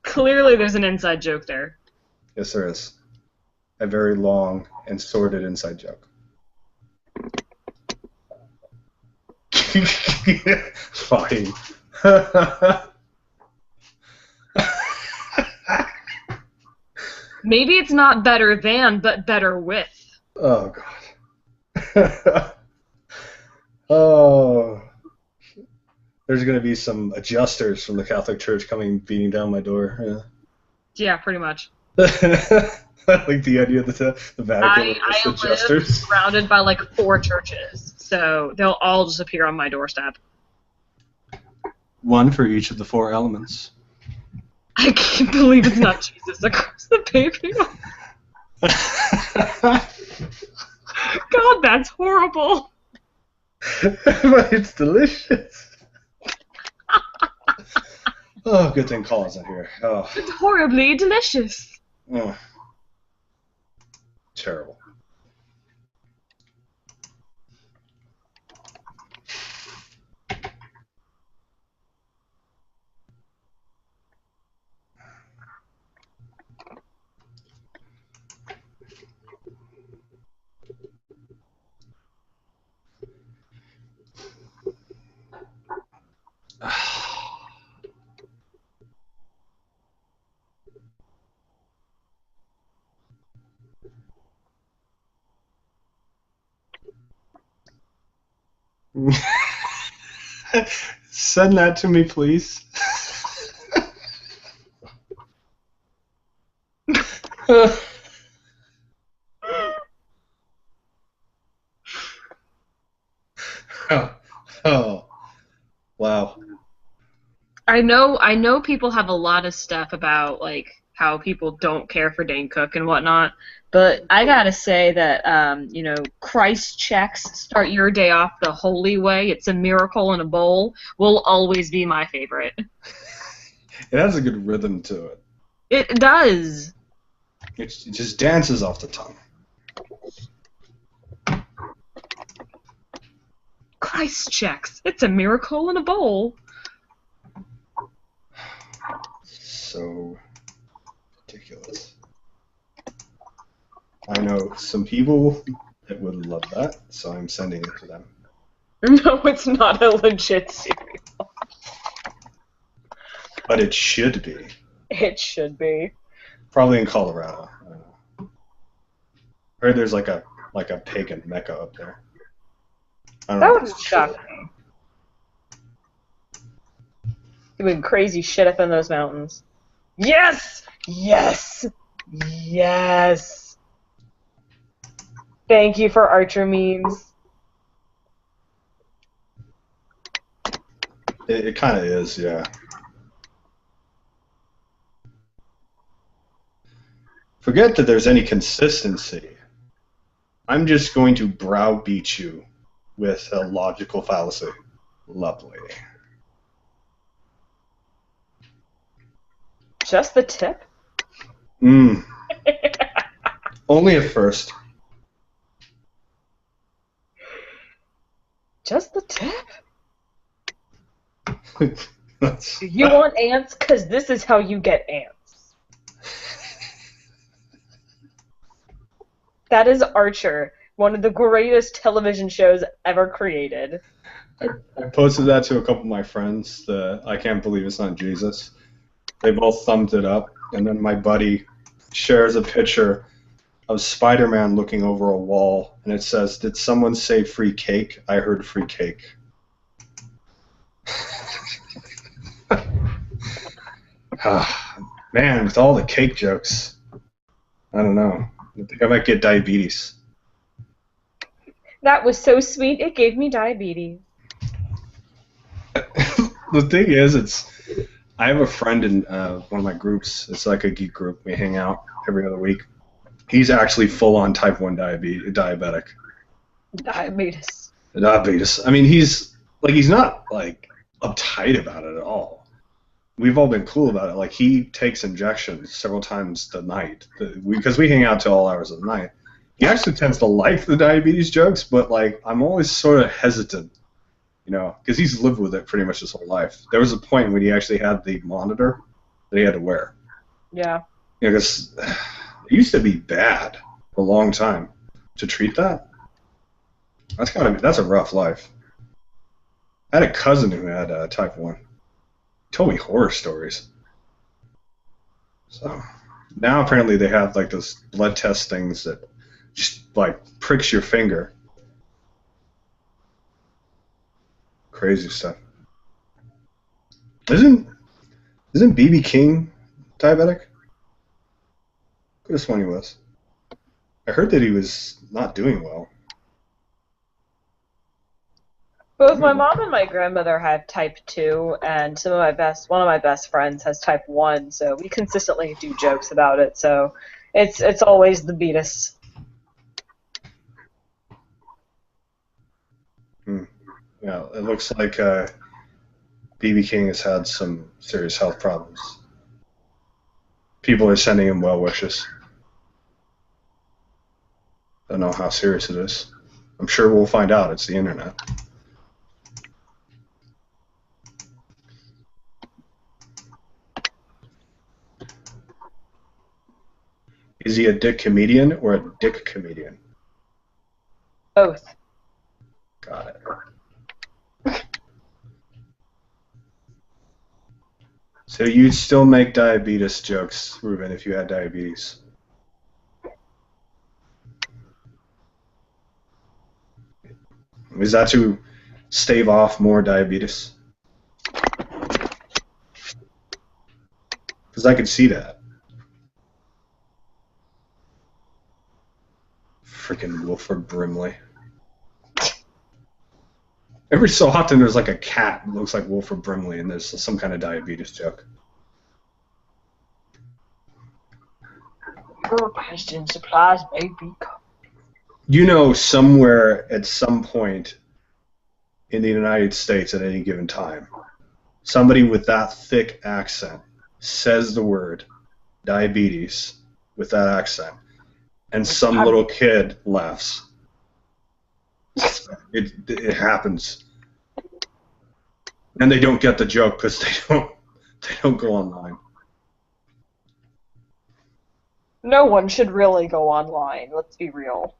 Clearly there's an inside joke there. Yes, there is. A very long and sordid inside joke. Fine. Maybe it's not better than, but better with. Oh, God. Oh. There's going to be some adjusters from the Catholic Church coming beating down my door. Yeah, pretty much. I like the idea that the Vatican I live surrounded by like 4 churches, so they'll all just appear on my doorstep. One for each of the 4 elements. I can't believe it's not Jesus across the baby. God, that's horrible. But it's delicious. Oh, good thing Colin's not here. Oh. It's horribly delicious. Oh. Terrible. Send that to me, please. Oh, wow. I know people have a lot of stuff about like how people don't care for Dane Cook and whatnot, but I gotta say that Christ checks start your day off the holy way. It's a miracle in a bowl will always be my favorite. It has a good rhythm to it. It does. It just dances off the tongue. Christ checks. It's a miracle in a bowl. So ridiculous. I know some people that would love that, so I'm sending it to them. No, it's not a legit cereal. But it should be. It should be. Probably in Colorado. I don't know. I heard there's like a pagan mecca up there. I don't That know would shock me. Doing crazy shit up in those mountains. Yes! Yes! Yes! Thank you for Archer memes. It kind of is, yeah. Forget that there's any consistency. I'm just going to browbeat you with a logical fallacy. Lovely. Just the tip? Only at first. Just the tip? Do you want ants? Because this is how you get ants. That is Archer, one of the greatest television shows ever created. I posted that to a couple of my friends. I can't believe it's not Jesus. They both thumbed it up, and then my buddy shares a picture of Spider-Man looking over a wall, and it says, "Did someone say free cake? I heard free cake." Man, with all the cake jokes, I don't know. I think I might get diabetes. That was so sweet, it gave me diabetes. The thing is, I have a friend in one of my groups. It's like a geek group. We hang out every other week. He's actually full-on type 1 diabetic. Diabetes. I mean, he's not like uptight about it at all. We've all been cool about it. Like, he takes injections several times a night because we hang out till all hours of the night. He actually tends to like the diabetes jokes, but like I'm always sort of hesitant, you know, because he's lived with it pretty much his whole life. There was a point when he actually had the monitor that he had to wear. Yeah. Because it used to be bad for a long time to treat that. That's a rough life. I had a cousin who had type 1. He told me horror stories. So now apparently they have like those blood test things that just like pricks your finger. Crazy stuff. Isn't B.B. King diabetic? Could have sworn he was. I heard that he was not doing well. Both my mom and my grandmother have type 2, and one of my best friends has type 1, so we consistently do jokes about it, so it's always the beatus. Yeah, it looks like B.B. King has had some serious health problems. People are sending him well wishes. Don't know how serious it is. I'm sure we'll find out. It's the internet. Is he a dick comedian or a dick comedian? Both. Got it. So you'd still make diabetes jokes, Ruben, if you had diabetes? Is that to stave off more diabetes? Because I could see that. Freaking Wilford Brimley. Every so often there's like a cat that looks like Wilford Brimley and there's some kind of diabetes joke. Your Christian supplies may be covered. You know, somewhere at some point in the United States at any given time, somebody with that thick accent says the word diabetes with that accent, and some little kid laughs. It happens, and they don't get the joke because they don't go online. No one should really go online. Let's be real.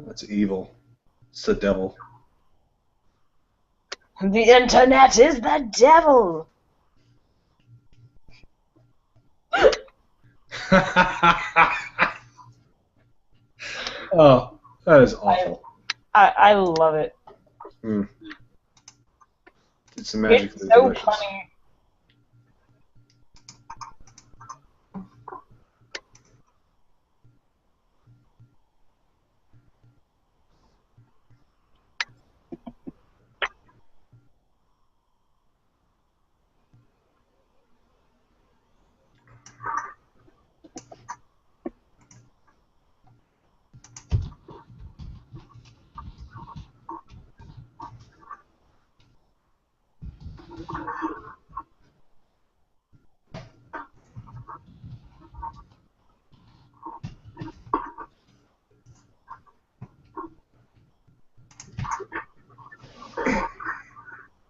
That's evil. It's the devil. The internet is the devil. Oh, that is awful. I love it. It's magically It's so delicious. funny.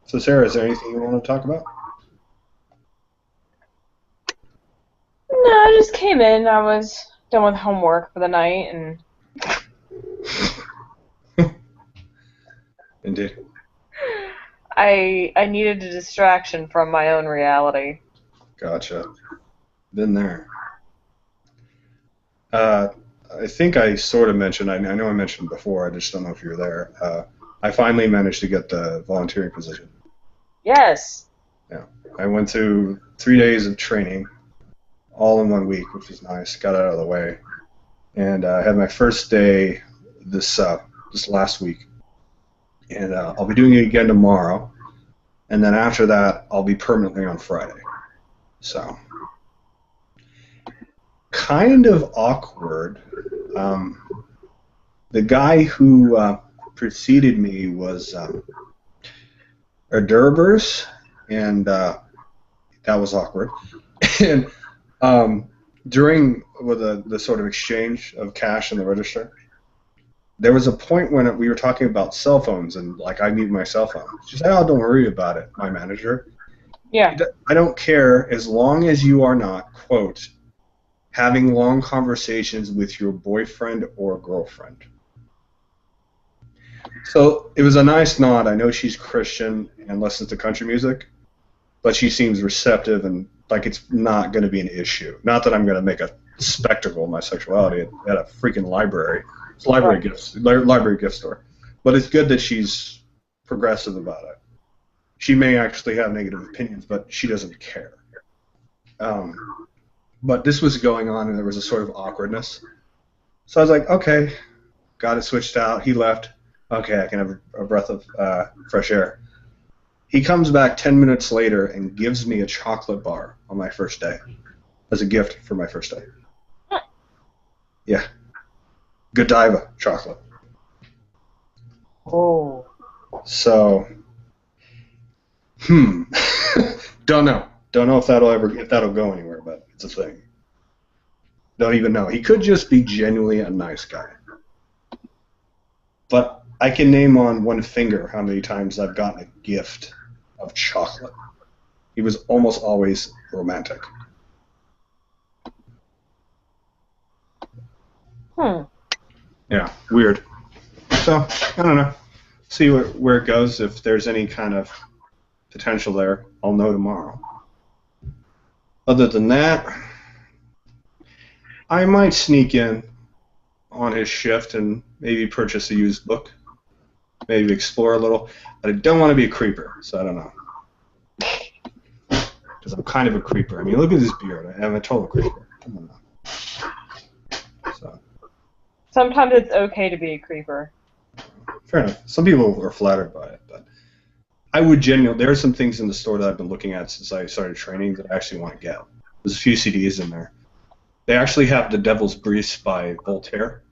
So, Sarah, is there anything you want to talk about? No, I just came in. I was done with homework for the night, and Indeed. I needed a distraction from my own reality. Gotcha. Been there. I think I sort of mentioned, I know I mentioned before, I just don't know if you were there. I finally managed to get the volunteering position. Yes. Yeah. I went through 3 days of training, all in 1 week, which was nice. Got it out of the way. And I had my first day this last week. And I'll be doing it again tomorrow. And then after that, I'll be permanently on Friday. So, kind of awkward. The guy who preceded me was Erdurbers, and that was awkward. And during the sort of exchange of cash in the register, there was a point when we were talking about cell phones, and like I need my cell phone. She said, "Oh, don't worry about it, my manager. Yeah. I don't care as long as you are not, quote, having long conversations with your boyfriend or girlfriend." So it was a nice nod. I know she's Christian and listens to country music, but she seems receptive and like it's not going to be an issue. Not that I'm going to make a spectacle of my sexuality at a freaking library. It's a library gift store. But it's good that she's progressive about it. She may actually have negative opinions, but she doesn't care. But this was going on, and there was a sort of awkwardness. So I was like, okay, got it switched out. He left. Okay, I can have a breath of fresh air. He comes back 10 minutes later and gives me a chocolate bar on my first day as a gift for my first day. Yeah. Godiva chocolate. Oh. So, don't know. Don't know if that'll go anywhere, but it's a thing. Don't even know. He could just be genuinely a nice guy. But I can name on one finger how many times I've gotten a gift of chocolate. He was almost always romantic. Yeah, weird. So, I don't know. See where it goes. If there's any kind of potential there, I'll know tomorrow. Other than that, I might sneak in on his shift and maybe purchase a used book. Maybe explore a little. But I don't want to be a creeper, so I don't know. Because I'm kind of a creeper. I mean, look at this beard. I am a total creeper. I don't know. So. Sometimes it's okay to be a creeper. Fair enough. Some people are flattered by it, but I would genuinely. There are some things in the store that I've been looking at since I started training that I actually want to get. There's a few CDs in there. They actually have The Devil's Briefs by Voltaire.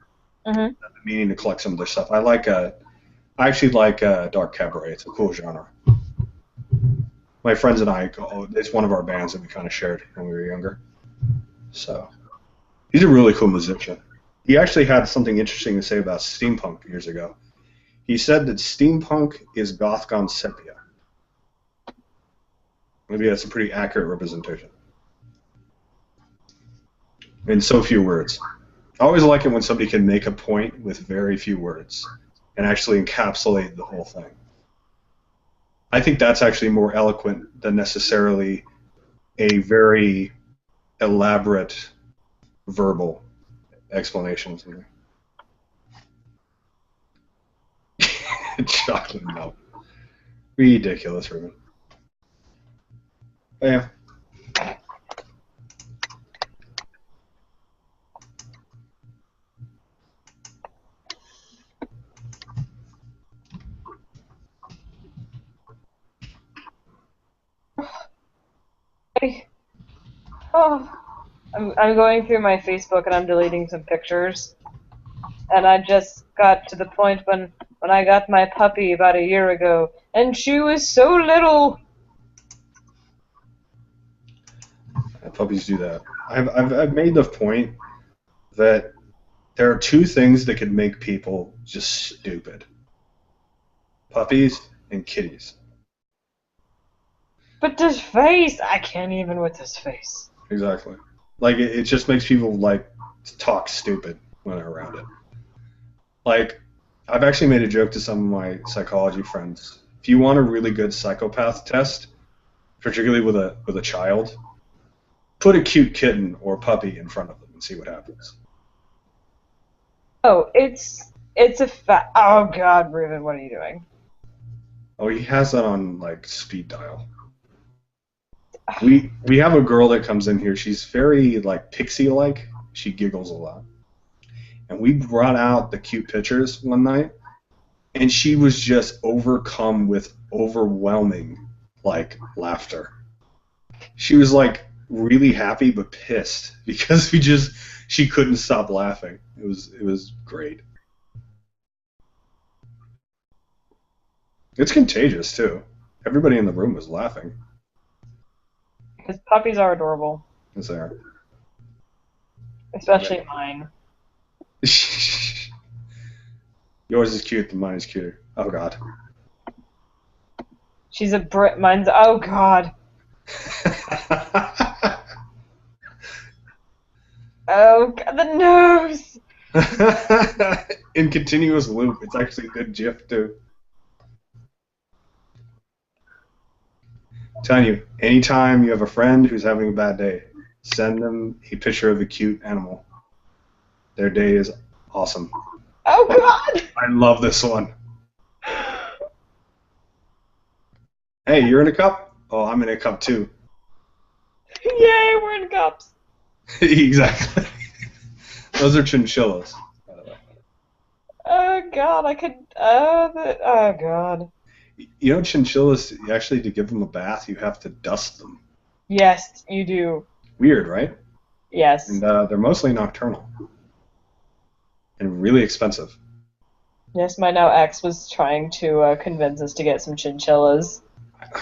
Mm-hmm. I've been meaning to collect some of their stuff. I actually like dark cabaret. It's a cool genre. My friends and I, it's one of our bands that we kind of shared when we were younger. So he's a really cool musician. He actually had something interesting to say about steampunk years ago. He said that steampunk is goth gone sepia. Maybe that's a pretty accurate representation. In so few words. I always like it when somebody can make a point with very few words and actually encapsulate the whole thing. I think that's actually more eloquent than necessarily a very elaborate verbal explanation. Chocolate milk. Ridiculous, Ruben. But yeah. Oh, I'm going through my Facebook and I'm deleting some pictures. And I just got to the point when I got my puppy about a year ago, and she was so little. Puppies do that. I've made the point that there are two things that could make people just stupid: puppies and kitties. But this face, I can't even with this face. Exactly. Like it just makes people like talk stupid when they're around it. Like I've actually made a joke to some of my psychology friends. If you want a really good psychopath test, particularly with a child, put a cute kitten or puppy in front of them and see what happens. Oh, it's a oh God, Ruben, what are you doing? Oh, he has that on like speed dial. We have a girl that comes in here. She's very like pixie-like. She giggles a lot. And we brought out the cute pictures one night, and she was just overcome with overwhelming like laughter. She was like really happy but pissed because she couldn't stop laughing. It was great. It's contagious too. Everybody in the room was laughing. Because puppies are adorable. Is there? Especially mine. Yours is cute, and mine is cuter. Oh God. She's a Brit. Mine's. Oh God. Oh God, the nose. In continuous loop. It's actually a good GIF too. I'm telling you, anytime you have a friend who's having a bad day, send them a picture of a cute animal. Their day is awesome. Oh God! I love this one. Hey, you're in a cup? Oh, I'm in a cup too. Yay, we're in cups. Exactly. Those are chinchillas, by the way. Oh God, I could. Oh God. You know, chinchillas, actually, to give them a bath, you have to dust them. Yes, you do. Weird, right? Yes. And they're mostly nocturnal. And really expensive. Yes, my now ex was trying to convince us to get some chinchillas.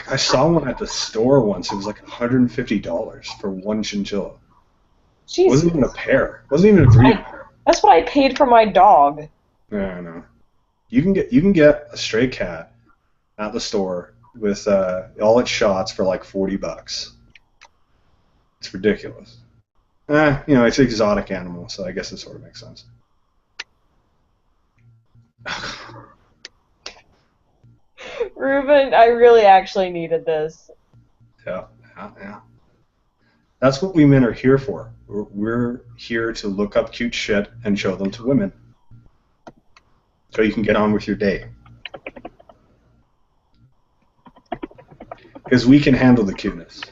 I saw one at the store once. It was like $150 for one chinchilla. Jesus. It wasn't even a pair. It wasn't even a breeding pair. That's what I paid for my dog. Yeah, I know. You can get a stray cat at the store with all its shots for like $40. It's ridiculous. You know, it's an exotic animal, so I guess it sort of makes sense. Ruben, I really actually needed this. Yeah. That's what we men are here for. We're here to look up cute shit and show them to women. So you can get on with your day. Because we can handle the cuteness.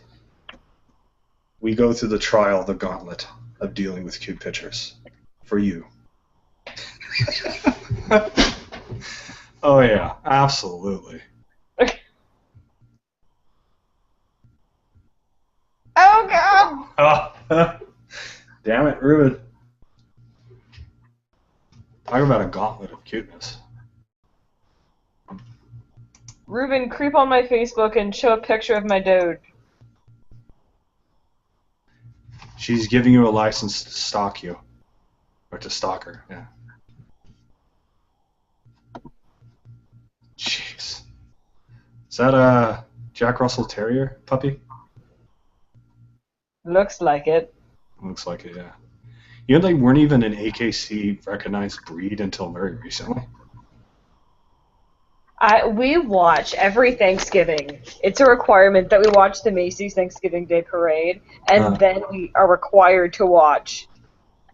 We go through the trial, the gauntlet of dealing with cute pictures. For you. Oh yeah, absolutely. Oh God! Oh. Damn it, Ruben. Talk about a gauntlet of cuteness. Ruben, creep on my Facebook and show a picture of my doge. She's giving you a license to stalk you. Or to stalk her, yeah. Jeez. Is that a Jack Russell Terrier puppy? Looks like it. Looks like it, yeah. You know they weren't even an AKC recognized breed until very recently? We watch every Thanksgiving. It's a requirement that we watch the Macy's Thanksgiving Day Parade, and then we are required to watch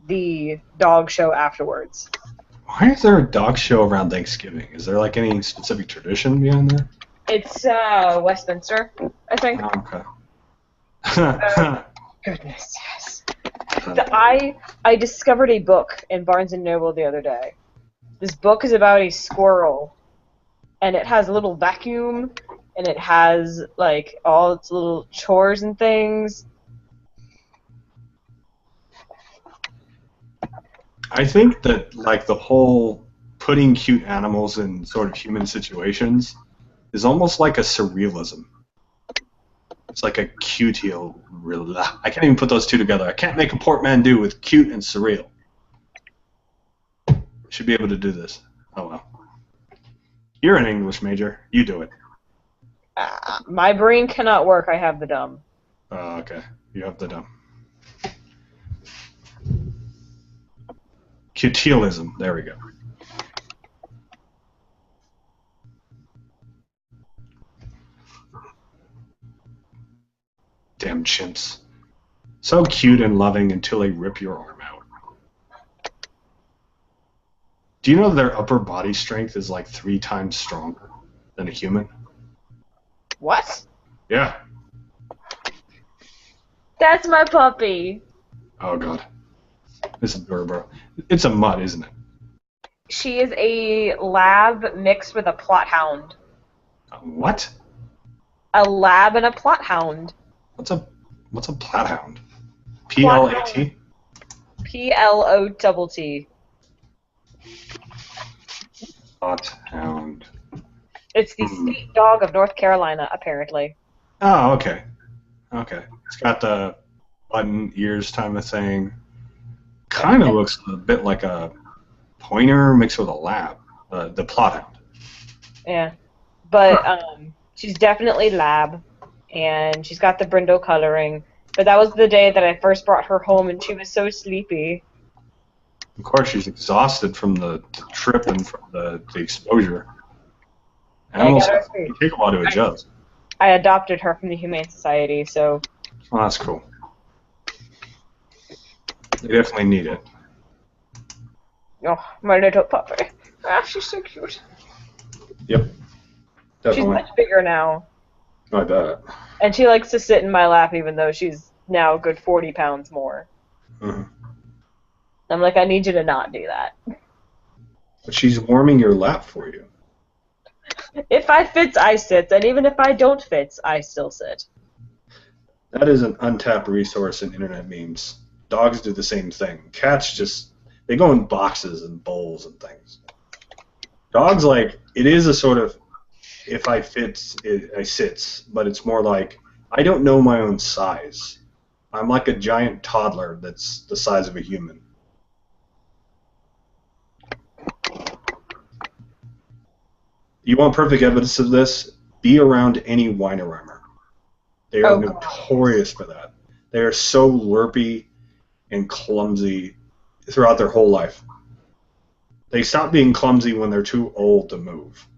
the dog show afterwards. Why is there a dog show around Thanksgiving? Is there like any specific tradition behind there? It's Westminster, I think. Oh, okay. Goodness, yes. I discovered a book in Barnes & Noble the other day. This book is about a squirrel, and it has a little vacuum, and it has like all its little chores and things. I think that like the whole putting cute animals in sort of human situations is almost like a surrealism. It's like a cutial. I can't even put those two together. I can't make a portmanteau with cute and surreal. Should be able to do this. Oh well. You're an English major. You do it. My brain cannot work. I have the dumb. Oh, okay. You have the dumb. Cutialism. There we go. Damn chimps. So cute and loving until they rip your arm out. Do you know their upper body strength is like 3 times stronger than a human? What? Yeah. That's my puppy. Oh god. This is adorable. It's a mutt, isn't it? She is a lab mixed with a plot hound. What? A lab and a plot hound. What's a plot hound? P-L-A-T? P-L-O-T-T. Plot hound. It's the state dog of North Carolina, apparently. Oh, okay. Okay. It's got the button ears type of thing. Kind of looks a bit like a pointer mixed with a lab. The plot hound. Yeah. But she's definitely lab, and she's got the brindle coloring. But that was the day that I first brought her home, and she was so sleepy. Of course, she's exhausted from the trip and from the exposure. Animals take a while to adjust. I adopted her from the Humane Society, so... Well, that's cool. They definitely need it. Oh, my little puppy. Ah, she's so cute. Yep. Definitely. She's much bigger now. I bet. And she likes to sit in my lap even though she's now a good 40 pounds more. Mm-hmm. I'm like, I need you to not do that. But she's warming your lap for you. If I fits, I sit. And even if I don't fits, I still sit. That is an untapped resource in internet memes. Dogs do the same thing. Cats just, they go in boxes and bowls and things. Dogs, like, it is a sort of, if I fits, I sits, but it's more like, I don't know my own size. I'm like a giant toddler that's the size of a human. You want perfect evidence of this? Be around any Weinerheimer. They are notorious for that. They are so lurpy and clumsy throughout their whole life. They stop being clumsy when they're too old to move.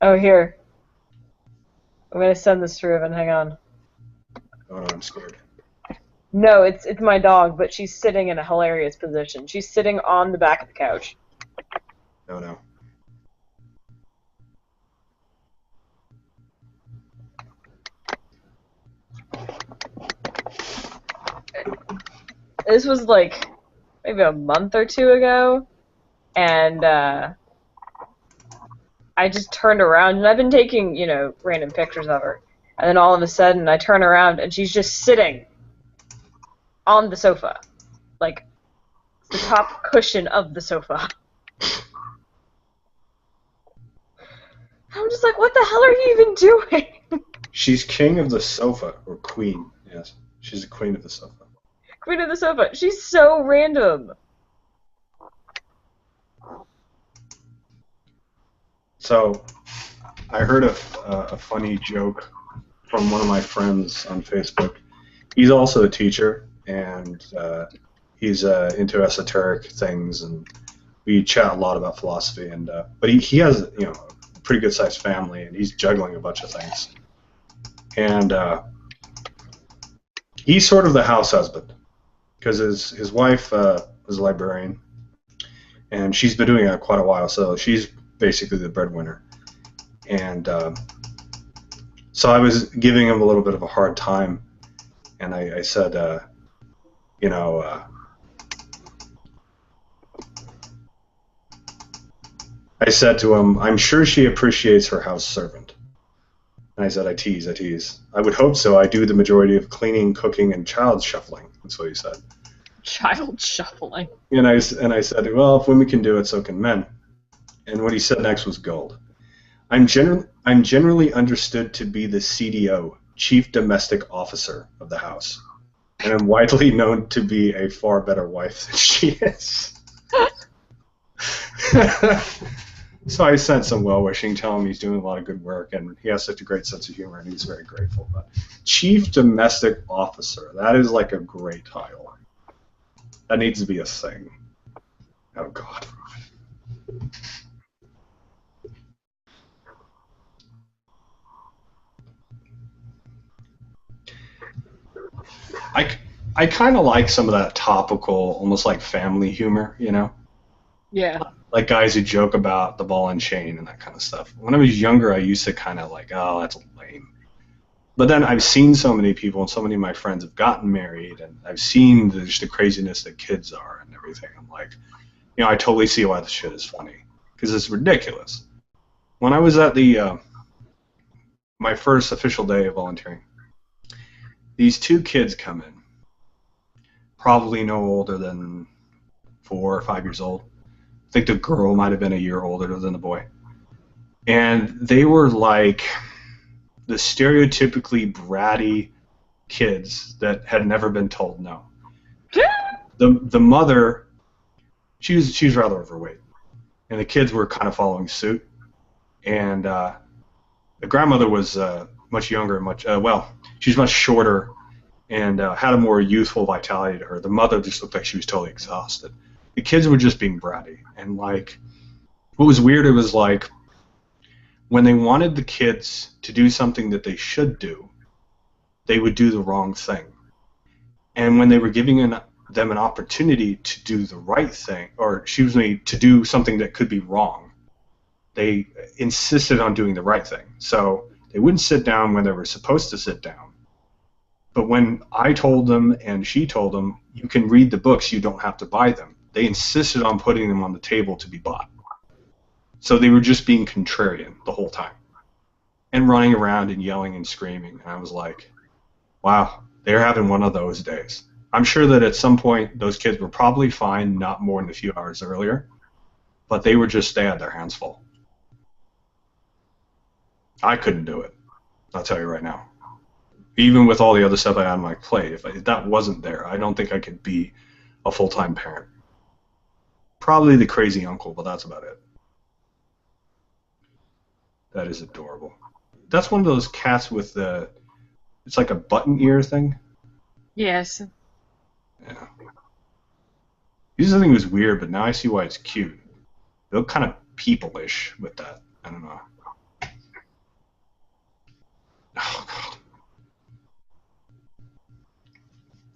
Oh, here. I'm going to send this to Riven. Hang on. Oh, no, I'm scared. No, it's my dog, but she's sitting in a hilarious position. She's sitting on the back of the couch. No, no. This was like maybe a month or two ago, and I just turned around, and I've been taking, you know, random pictures of her, and then all of a sudden I turn around and she's just sitting on the sofa, like the top cushion of the sofa. I'm just like, what the hell are you even doing? She's king of the sofa, or queen, yes. She's the queen of the sofa. Queen of the sofa. She's so random. So, I heard a funny joke from one of my friends on Facebook. He's also a teacher, and he's into esoteric things, and we chat a lot about philosophy. And but he has, you know, a pretty good sized family, and he's juggling a bunch of things. And he's sort of the house husband, because his wife is a librarian, and she's been doing it quite a while, so she's basically the breadwinner. And so I was giving him a little bit of a hard time, and I said, you know, I said to him, I'm sure she appreciates her house servant. And I said, I tease. I would hope so. I do the majority of cleaning, cooking, and child shuffling. That's what he said. Child shuffling. And I said, well, if women can do it, so can men. And what he said next was gold. I'm generally understood to be the CDO, Chief Domestic Officer of the house, and I'm widely known to be a far better wife than she is. So I sent some well-wishing, telling him he's doing a lot of good work, and he has such a great sense of humor, and he's very grateful. But Chief Domestic Officer, that is like a great title. That needs to be a thing. Oh, God. I kind of like some of that topical, almost like family humor, you know? Yeah. Like guys who joke about the ball and chain and that kind of stuff. When I was younger, I used to kind of like, oh, that's lame. But then I've seen so many people, and so many of my friends have gotten married, and I've seen just the craziness that kids are and everything. I'm like, you know, I totally see why this shit is funny, because it's ridiculous. When I was at the my first official day of volunteering, these two kids come in, probably no older than 4 or 5 years old. I think the girl might have been a year older than the boy. And they were like the stereotypically bratty kids that had never been told no. The mother, she was rather overweight, and the kids were kind of following suit. And the grandmother was much younger and she was much shorter and had a more youthful vitality to her. The mother just looked like she was totally exhausted. The kids were just being bratty, and like, what was weird, it was like, when they wanted the kids to do something that they should do, they would do the wrong thing. And when they were giving them an opportunity to do the right thing, or excuse me, to do something that could be wrong, they insisted on doing the right thing. So they wouldn't sit down when they were supposed to sit down. But when I told them and she told them, you can read the books, you don't have to buy them, they insisted on putting them on the table to be bought. So they were just being contrarian the whole time and running around and yelling and screaming. And I was like, wow, they're having one of those days. I'm sure that at some point those kids were probably fine not more than a few hours earlier, but they had their hands full. I couldn't do it, I'll tell you right now. Even with all the other stuff I had on my plate, if that wasn't there, I don't think I could be a full-time parent. Probably the crazy uncle, but that's about it. That is adorable. That's one of those cats with it's like a button ear thing. Yes. Yeah. I used to think it was weird, but now I see why it's cute. They look kind of people-ish with that. I don't know. Oh, God.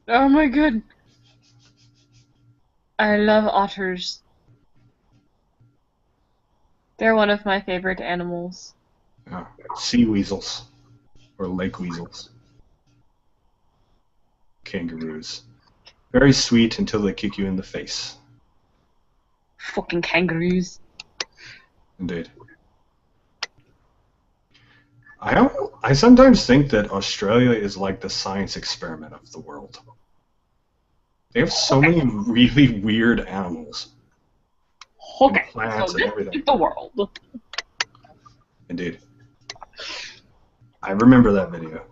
Oh my god. I love otters. They're one of my favorite animals. Yeah. Sea weasels. Or lake weasels. Kangaroos. Very sweet until they kick you in the face. Fucking kangaroos. Indeed. I sometimes think that Australia is like the science experiment of the world. They have so many really weird animals. Okay, and plants so and this everything. is the world. Indeed. I remember that video.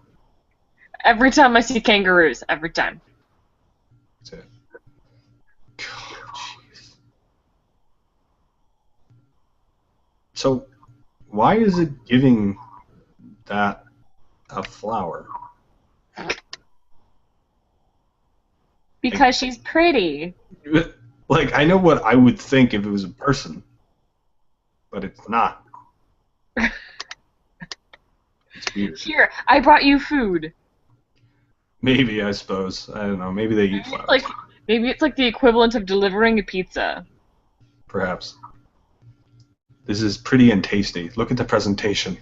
Every time I see kangaroos, every time. That's it. God, jeez. So, why is it giving that a flower? Because she's pretty. Like, I know what I would think if it was a person, but it's not. It's weird. Here, I brought you food. Maybe, I suppose. I don't know. Maybe they eat flowers. Maybe it's like the equivalent of delivering a pizza. Perhaps. This is pretty and tasty. Look at the presentation.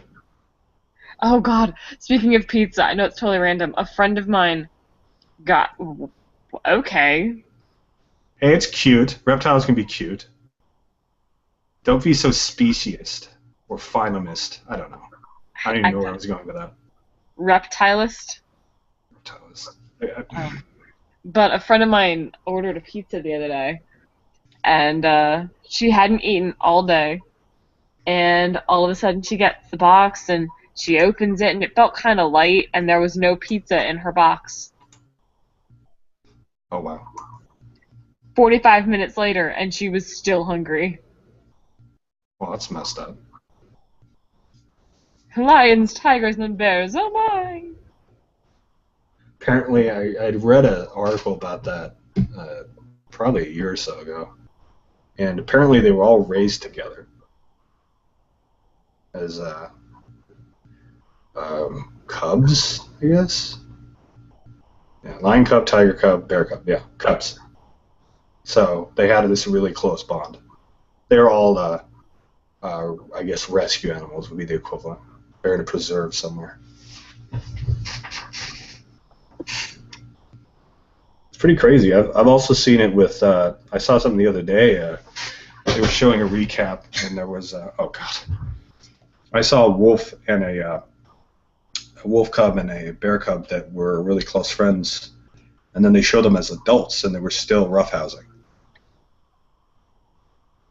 Oh god, speaking of pizza, I know it's totally random. A friend of mine got... Okay. Hey, it's cute. Reptiles can be cute. Don't be so speciesist or phylumist. I don't know. I don't even know where I was going with that. Reptilist? Reptilist. But a friend of mine ordered a pizza the other day, and she hadn't eaten all day. And all of a sudden, she gets the box and she opens it, and it felt kind of light, and there was no pizza in her box. Oh, wow. 45 minutes later, and she was still hungry. Well, that's messed up. Lions, tigers, and bears, oh my! Apparently, I'd read an article about that probably a year or so ago, and apparently they were all raised together as cubs, I guess. Yeah, lion cub, tiger cub, bear cub. Yeah, cubs. So they had this really close bond. They're all, I guess, rescue animals would be the equivalent. They're in a preserve somewhere. It's pretty crazy. I've also seen it with. I saw something the other day. They were showing a recap, and there was. Oh God. I saw a wolf and a wolf cub and a bear cub that were really close friends, and then they showed them as adults, and they were still roughhousing.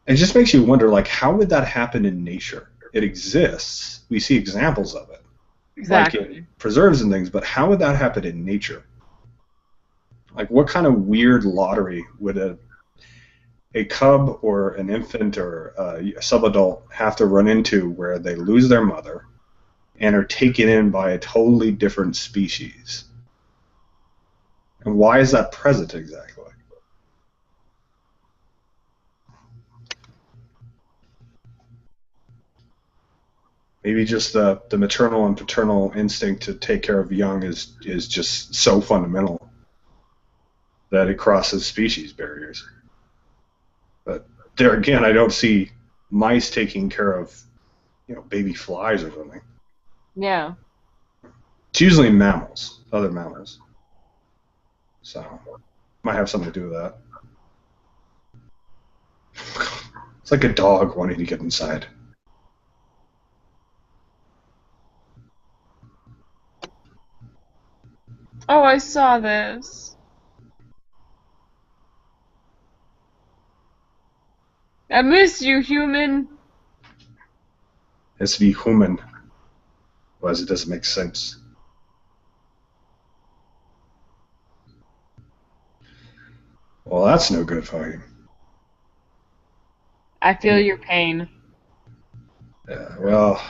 It just makes you wonder, like, how would that happen in nature? It exists. We see examples of it. Exactly. Like in preserves and things, but how would that happen in nature? Like, what kind of weird lottery would a cub or an infant or a subadult have to run into where they lose their mother and are taken in by a totally different species? And why is that present exactly? Maybe just the maternal and paternal instinct to take care of young is just so fundamental that it crosses species barriers. But there again, I don't see mice taking care of, baby flies or something. Yeah. It's usually mammals, other mammals. So, might have something to do with that. It's like a dog wanting to get inside. Oh, I saw this. I miss you, human. It's to be human. Otherwise, it doesn't make sense. Well, that's no good for you. I feel your pain. Yeah, well,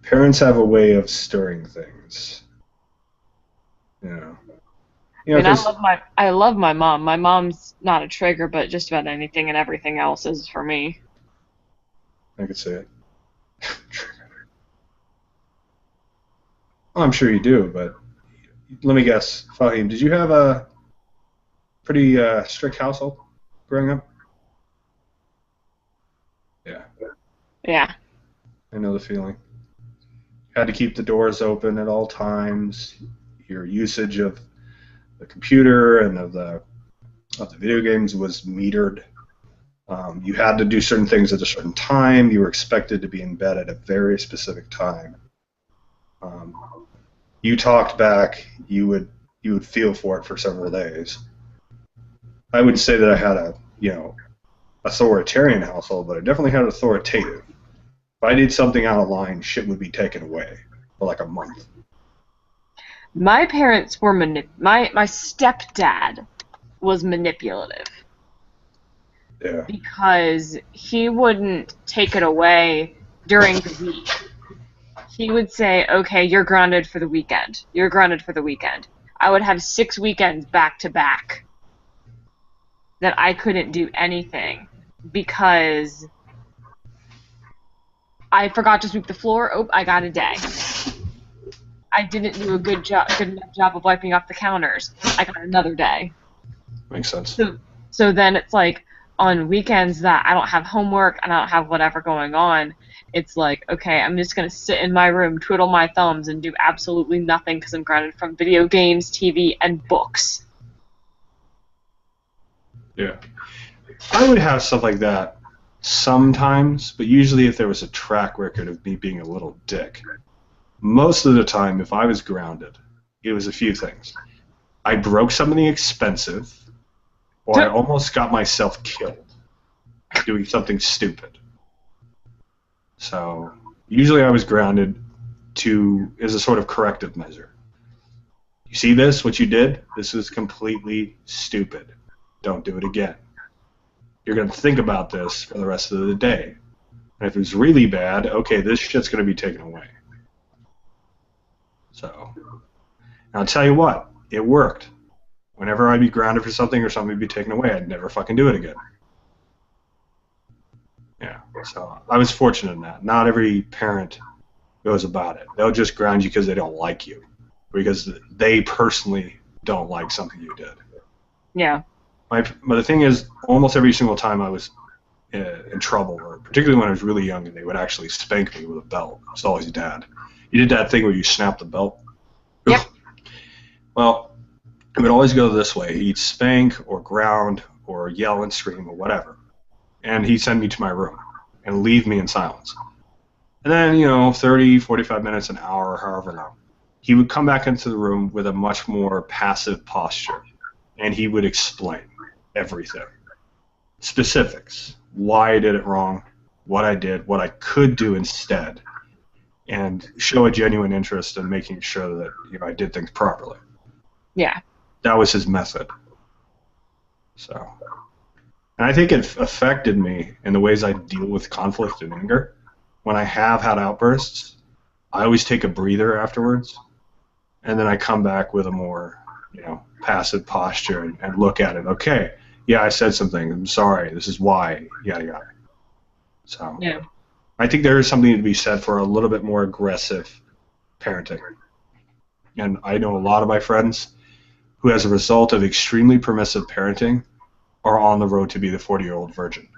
parents have a way of stirring things. And I love my mom. My mom's not a trigger, but just about anything and everything else is for me. I could see it. Well, I'm sure you do, but let me guess, Fahim, did you have a pretty strict household growing up? Yeah. Yeah. I know the feeling. Had to keep the doors open at all times. Your usage of the computer and of the video games was metered. You had to do certain things at a certain time. You were expected to be in bed at a very specific time. You talked back. You would feel for it for several days. I wouldn't say that I had a authoritarian household, but I definitely had authoritative. If I did something out of line, shit would be taken away for like a month. My parents were my stepdad was manipulative. Yeah. Because he wouldn't take it away during the week. He would say, okay, you're grounded for the weekend. You're grounded for the weekend. I would have 6 weekends back to back that I couldn't do anything because I forgot to sweep the floor. Oh, I got a day. I didn't do a good enough job of wiping off the counters. I got another day. Makes sense. So then it's like on weekends that I don't have homework and I don't have whatever going on, it's like, okay, I'm just going to sit in my room, twiddle my thumbs, and do absolutely nothing because I'm grounded from video games, TV, and books. Yeah. I would have stuff like that sometimes, but usually if there was a track record of me being a little dick. Most of the time, if I was grounded, it was a few things. I broke something expensive, or I almost got myself killed doing something stupid. So usually I was grounded as a sort of corrective measure. You see this, what you did? This is completely stupid. Don't do it again. You're going to think about this for the rest of the day. And if it's really bad, okay, this shit's going to be taken away. So, and I'll tell you what, it worked. Whenever I'd be grounded for something or something would be taken away, I'd never fucking do it again. Yeah, so I was fortunate in that. Not every parent goes about it. They'll just ground you because they don't like you, because they personally don't like something you did. Yeah. But the thing is, almost every single time I was in trouble, or particularly when I was really young, and they would actually spank me with a belt. It's always Dad. You did that thing where you snap the belt? Yep. Well, it would always go this way. He'd spank or ground or yell and scream or whatever. And he'd send me to my room and leave me in silence. And then, 30, 45 minutes, an hour, however long, he would come back into the room with a much more passive posture, and he would explain everything. Specifics, why I did it wrong, what I did, what I could do instead, and show a genuine interest in making sure that I did things properly. Yeah. That was his method. So, and I think it affected me in the ways I deal with conflict and anger. When I have had outbursts, I always take a breather afterwards, and then I come back with a more, passive posture and look at it. Okay, yeah, I said something. I'm sorry. This is why. Yada yada. So, yeah. I think there is something to be said for a little bit more aggressive parenting. And I know a lot of my friends who, as a result of extremely permissive parenting, are on the road to be the 40-year-old virgin.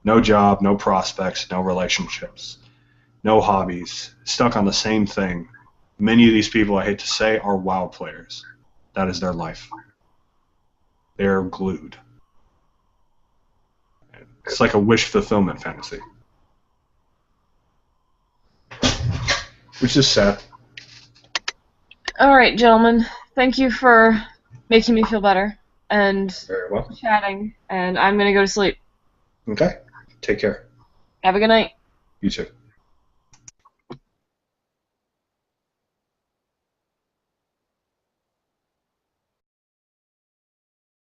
No job, no prospects, no relationships, no hobbies, stuck on the same thing. Many of these people, I hate to say, are WoW players. That is their life. They're glued. It's like a wish fulfillment fantasy. Which is sad. All right, gentlemen. Thank you for making me feel better and Very well. chatting, and I'm going to go to sleep. Okay. Take care. Have a good night. You too.